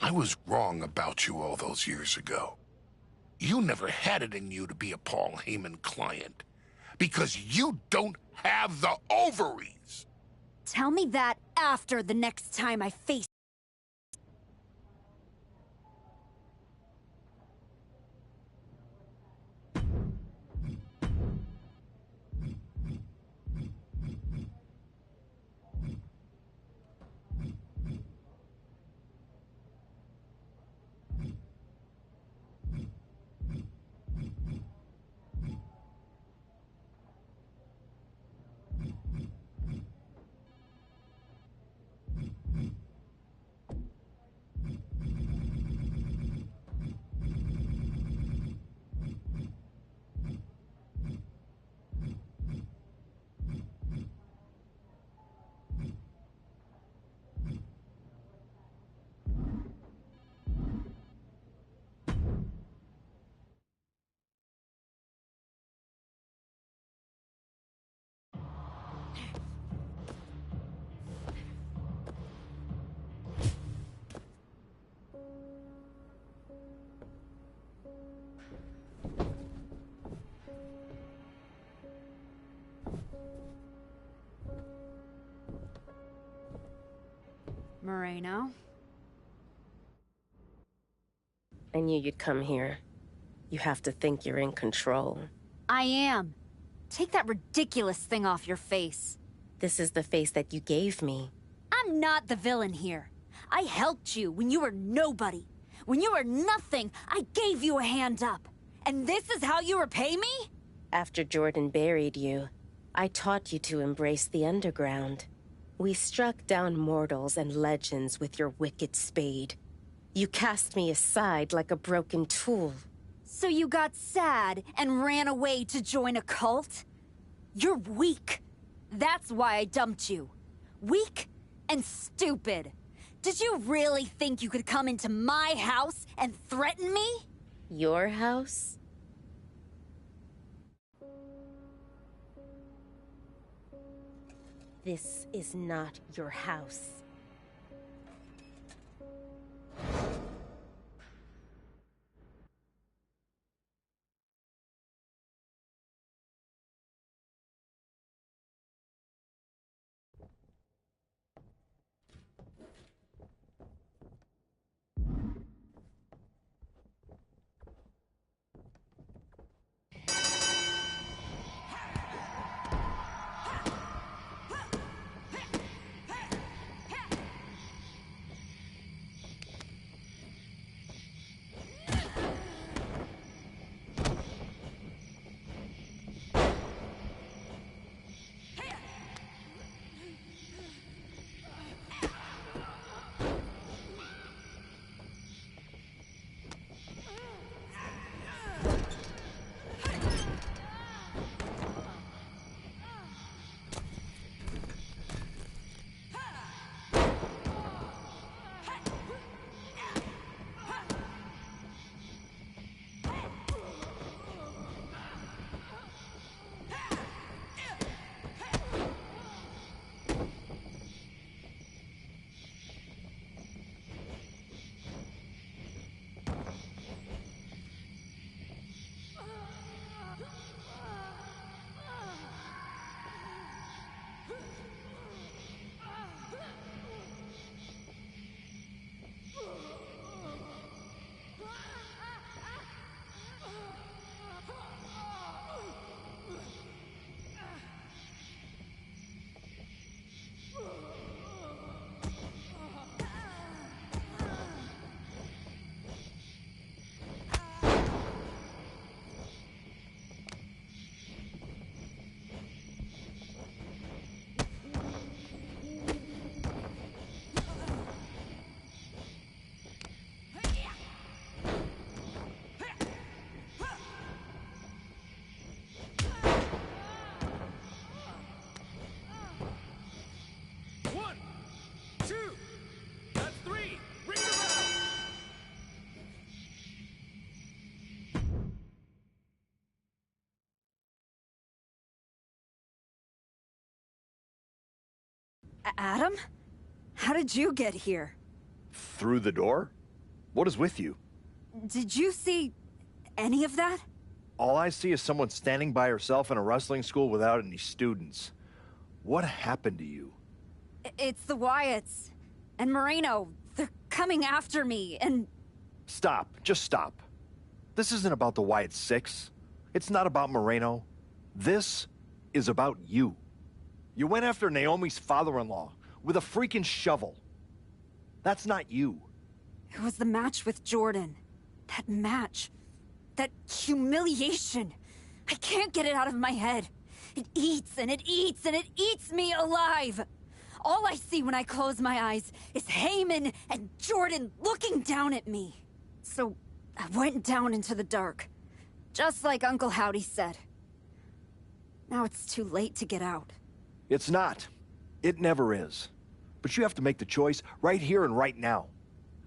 I was wrong about you all those years ago. You never had it in you to be a Paul Heyman client. Because you don't have the ovaries. Tell me that after the next time I face... Moreno? I knew you'd come here. You have to think you're in control. I am. Take that ridiculous thing off your face. This is the face that you gave me. I'm not the villain here. I helped you when you were nobody. When you were nothing, I gave you a hand up. And this is how you repay me? After Jordan buried you, I taught you to embrace the underground. We struck down mortals and legends with your wicked spade. You cast me aside like a broken tool. So you got sad and ran away to join a cult? You're weak. That's why I dumped you. Weak and stupid. Did you really think you could come into my house and threaten me? Your house? This is not your house. Adam? How did you get here? Through the door? What is with you? Did you see any of that? All I see is someone standing by herself in a wrestling school without any students. What happened to you? It's the Wyatts. And Moreno. They're coming after me, and... Stop. Just stop. This isn't about the Wyatt Six. It's not about Moreno. This is about you. You went after Naomi's father-in-law with a freaking shovel. That's not you. It was the match with Jordan. That match. That humiliation. I can't get it out of my head. It eats and it eats and it eats me alive. All I see when I close my eyes is Heyman and Jordan looking down at me. So I went down into the dark, just like Uncle Howdy said. Now it's too late to get out. It's not. It never is. But you have to make the choice right here and right now.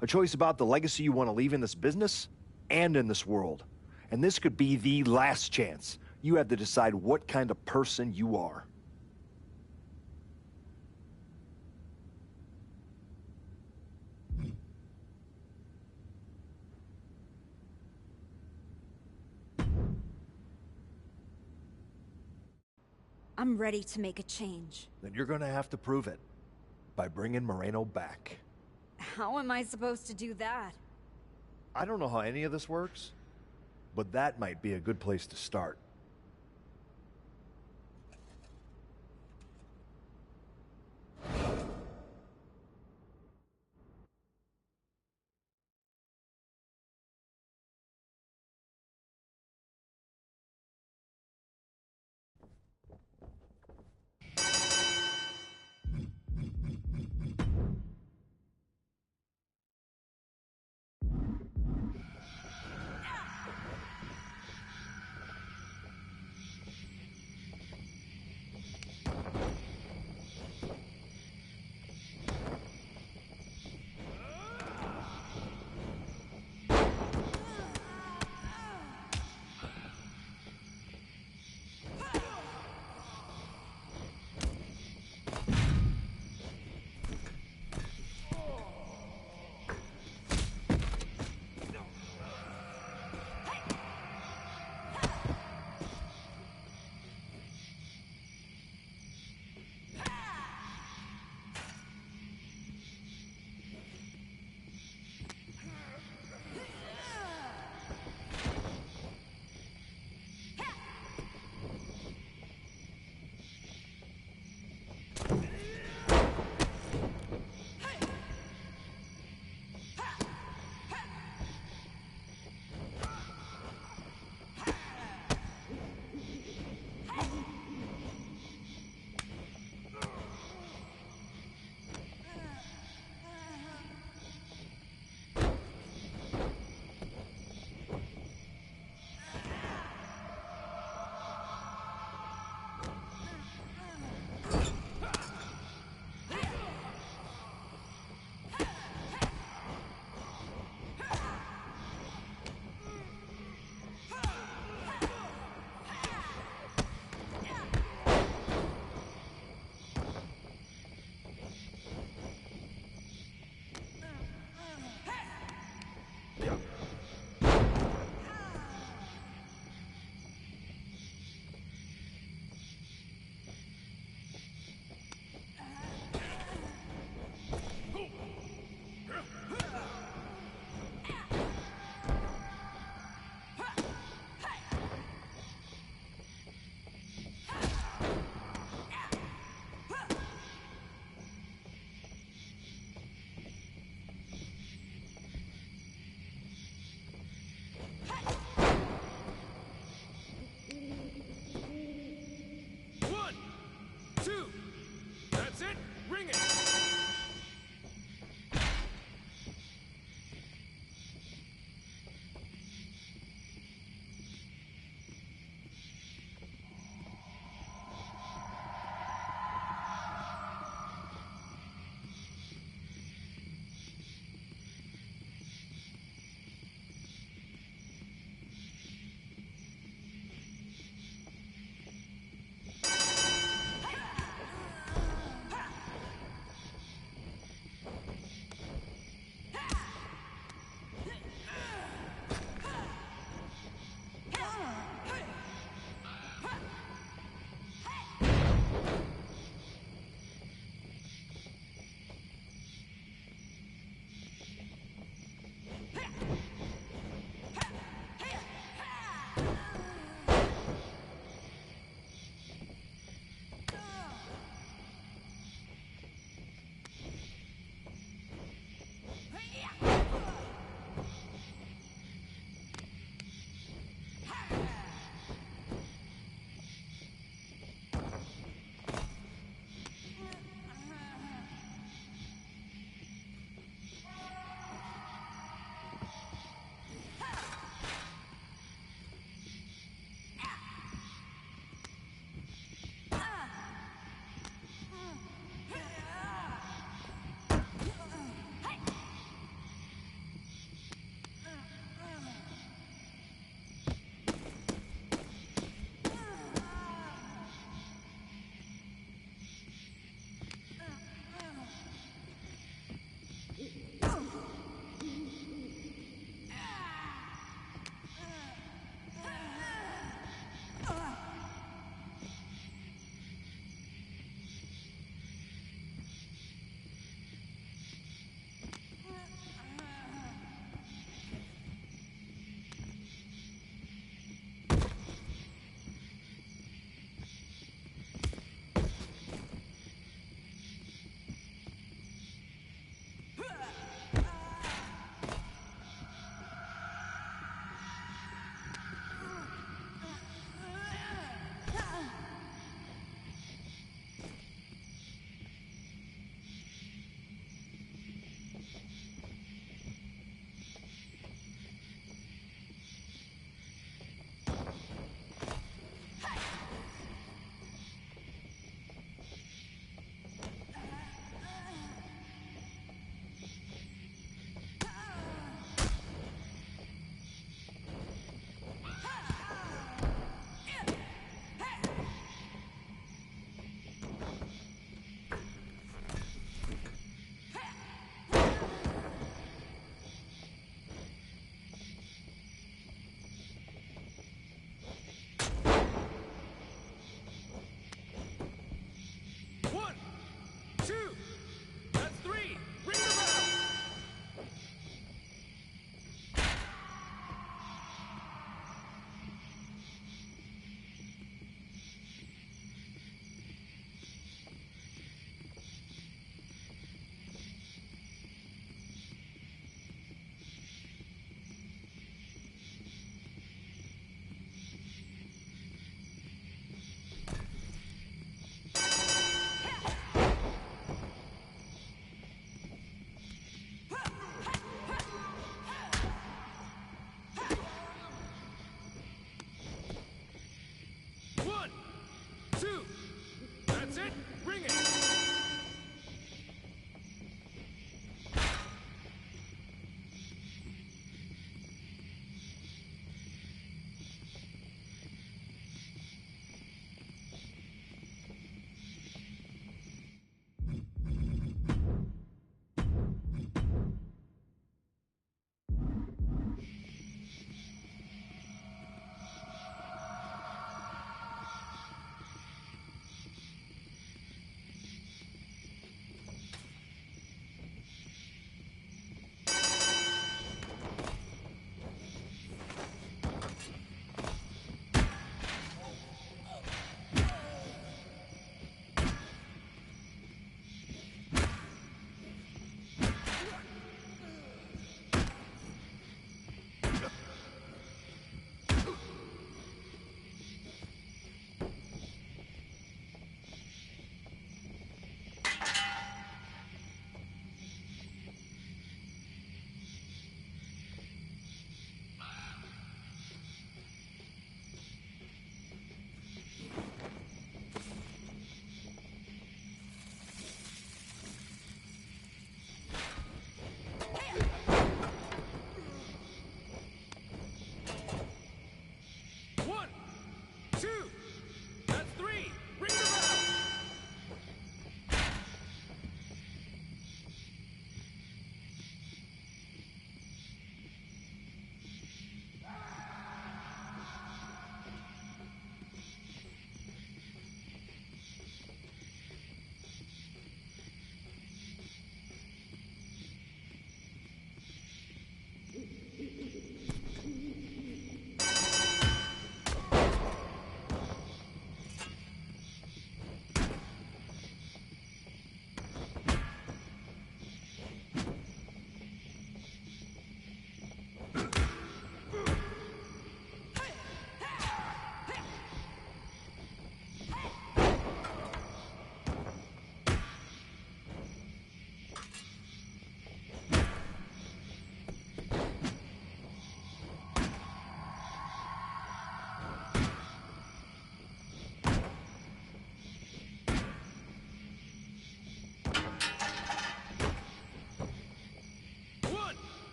A choice about the legacy you want to leave in this business and in this world. And this could be the last chance. You have to decide what kind of person you are. I'm ready to make a change. Then you're gonna have to prove it. By bringing Moreno back. How am I supposed to do that? I don't know how any of this works, but that might be a good place to start.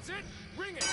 That's it. Ring it.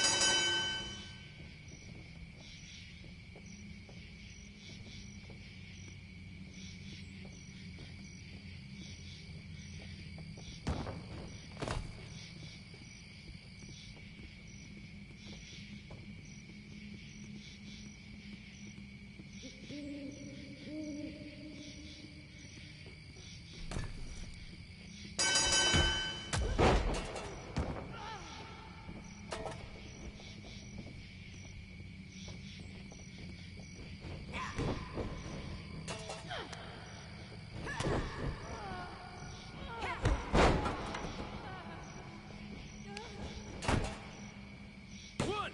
One,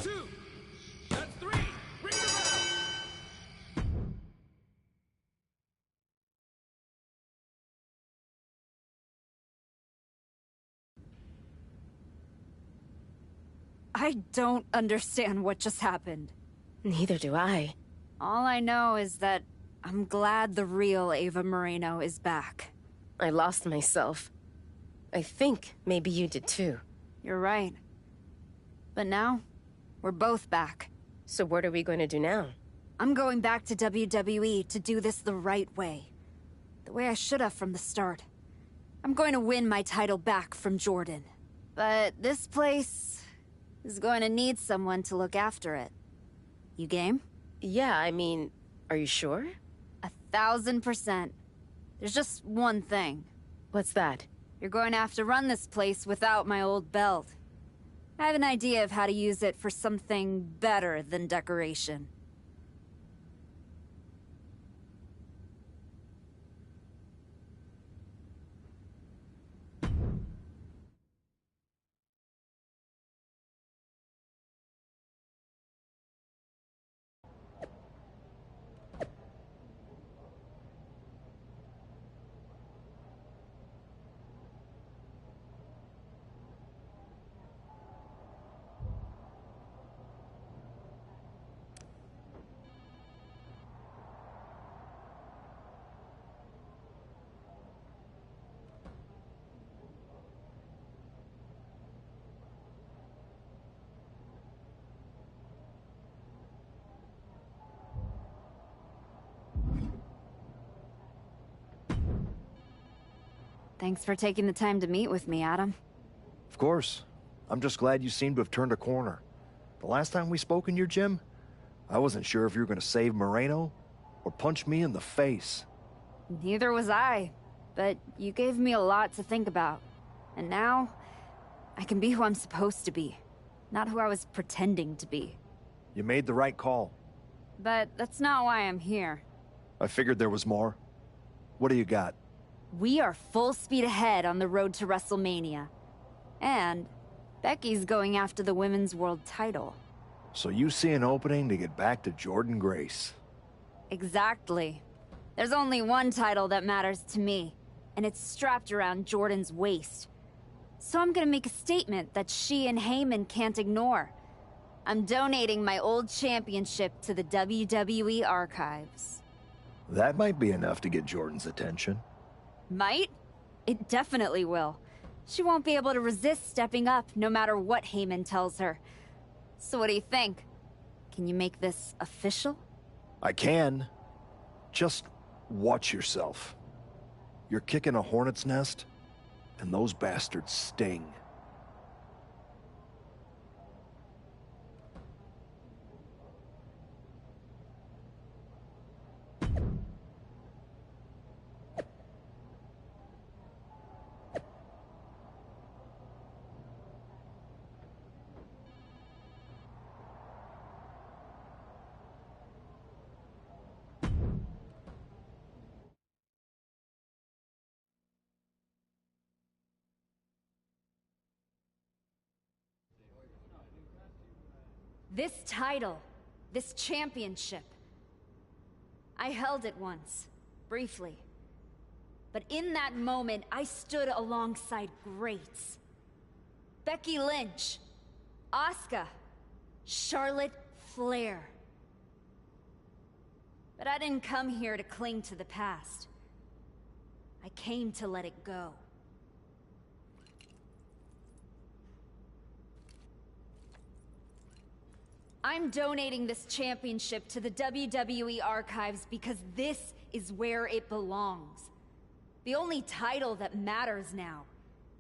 two, that's three. Ring the bell. I don't understand what just happened. Neither do I. All I know is that I'm glad the real Ava Moreno is back. I lost myself. I think maybe you did too. You're right. But now, we're both back. So what are we going to do now? I'm going back to WWE to do this the right way. The way I should have from the start. I'm going to win my title back from Jordan. But this place is going to need someone to look after it. You game? Yeah, I mean, are you sure? 1,000%. There's just one thing. What's that? You're going to have to run this place without my old belt. I have an idea of how to use it for something better than decoration. Thanks for taking the time to meet with me, Adam. Of course. I'm just glad you seem to have turned a corner. The last time we spoke in your gym, I wasn't sure if you were going to save Moreno or punch me in the face. Neither was I, but you gave me a lot to think about. And now, I can be who I'm supposed to be, not who I was pretending to be. You made the right call. But that's not why I'm here. I figured there was more. What do you got? We are full speed ahead on the road to WrestleMania. And Becky's going after the Women's World title. So you see an opening to get back to Jordan Grace. Exactly. There's only one title that matters to me, and it's strapped around Jordan's waist. So I'm gonna make a statement that she and Heyman can't ignore. I'm donating my old championship to the WWE archives. That might be enough to get Jordan's attention. Might? It definitely will. She won't be able to resist stepping up no matter what Heyman tells her. So what do you think? Can you make this official? I can. Just watch yourself. You're kicking a hornet's nest, and those bastards sting. This title, this championship. I held it once, briefly. But in that moment, I stood alongside greats. Becky Lynch, Asuka, Charlotte Flair. But I didn't come here to cling to the past. I came to let it go. I'm donating this championship to the WWE archives because this is where it belongs. The only title that matters now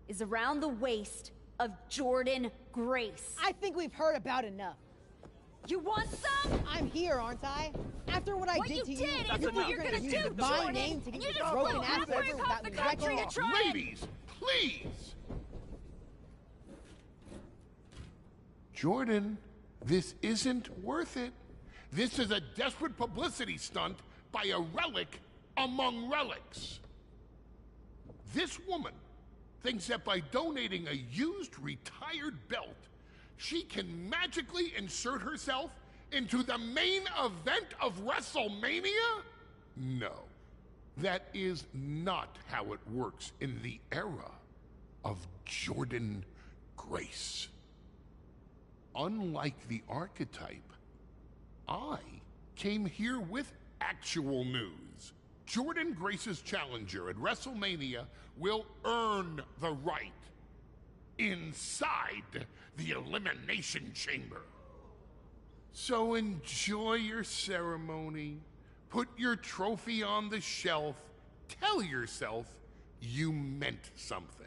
is around the waist of Jordan Grace. I think we've heard about enough. You want some? I'm here, aren't I? After what I did to you, isn't what you're gonna do, use my Jordan. name to get You your just broken flew ass halfway over across without the me country wrecking to try it. Ladies, please! Jordan, this isn't worth it. This is a desperate publicity stunt by a relic among relics. This woman thinks that by donating a used retired belt, she can magically insert herself into the main event of WrestleMania? No, that is not how it works in the era of Jordan Grace. Unlike the archetype, I came here with actual news. Jordan Grace's challenger at WrestleMania will earn the right inside the Elimination Chamber. So enjoy your ceremony, put your trophy on the shelf, tell yourself you meant something.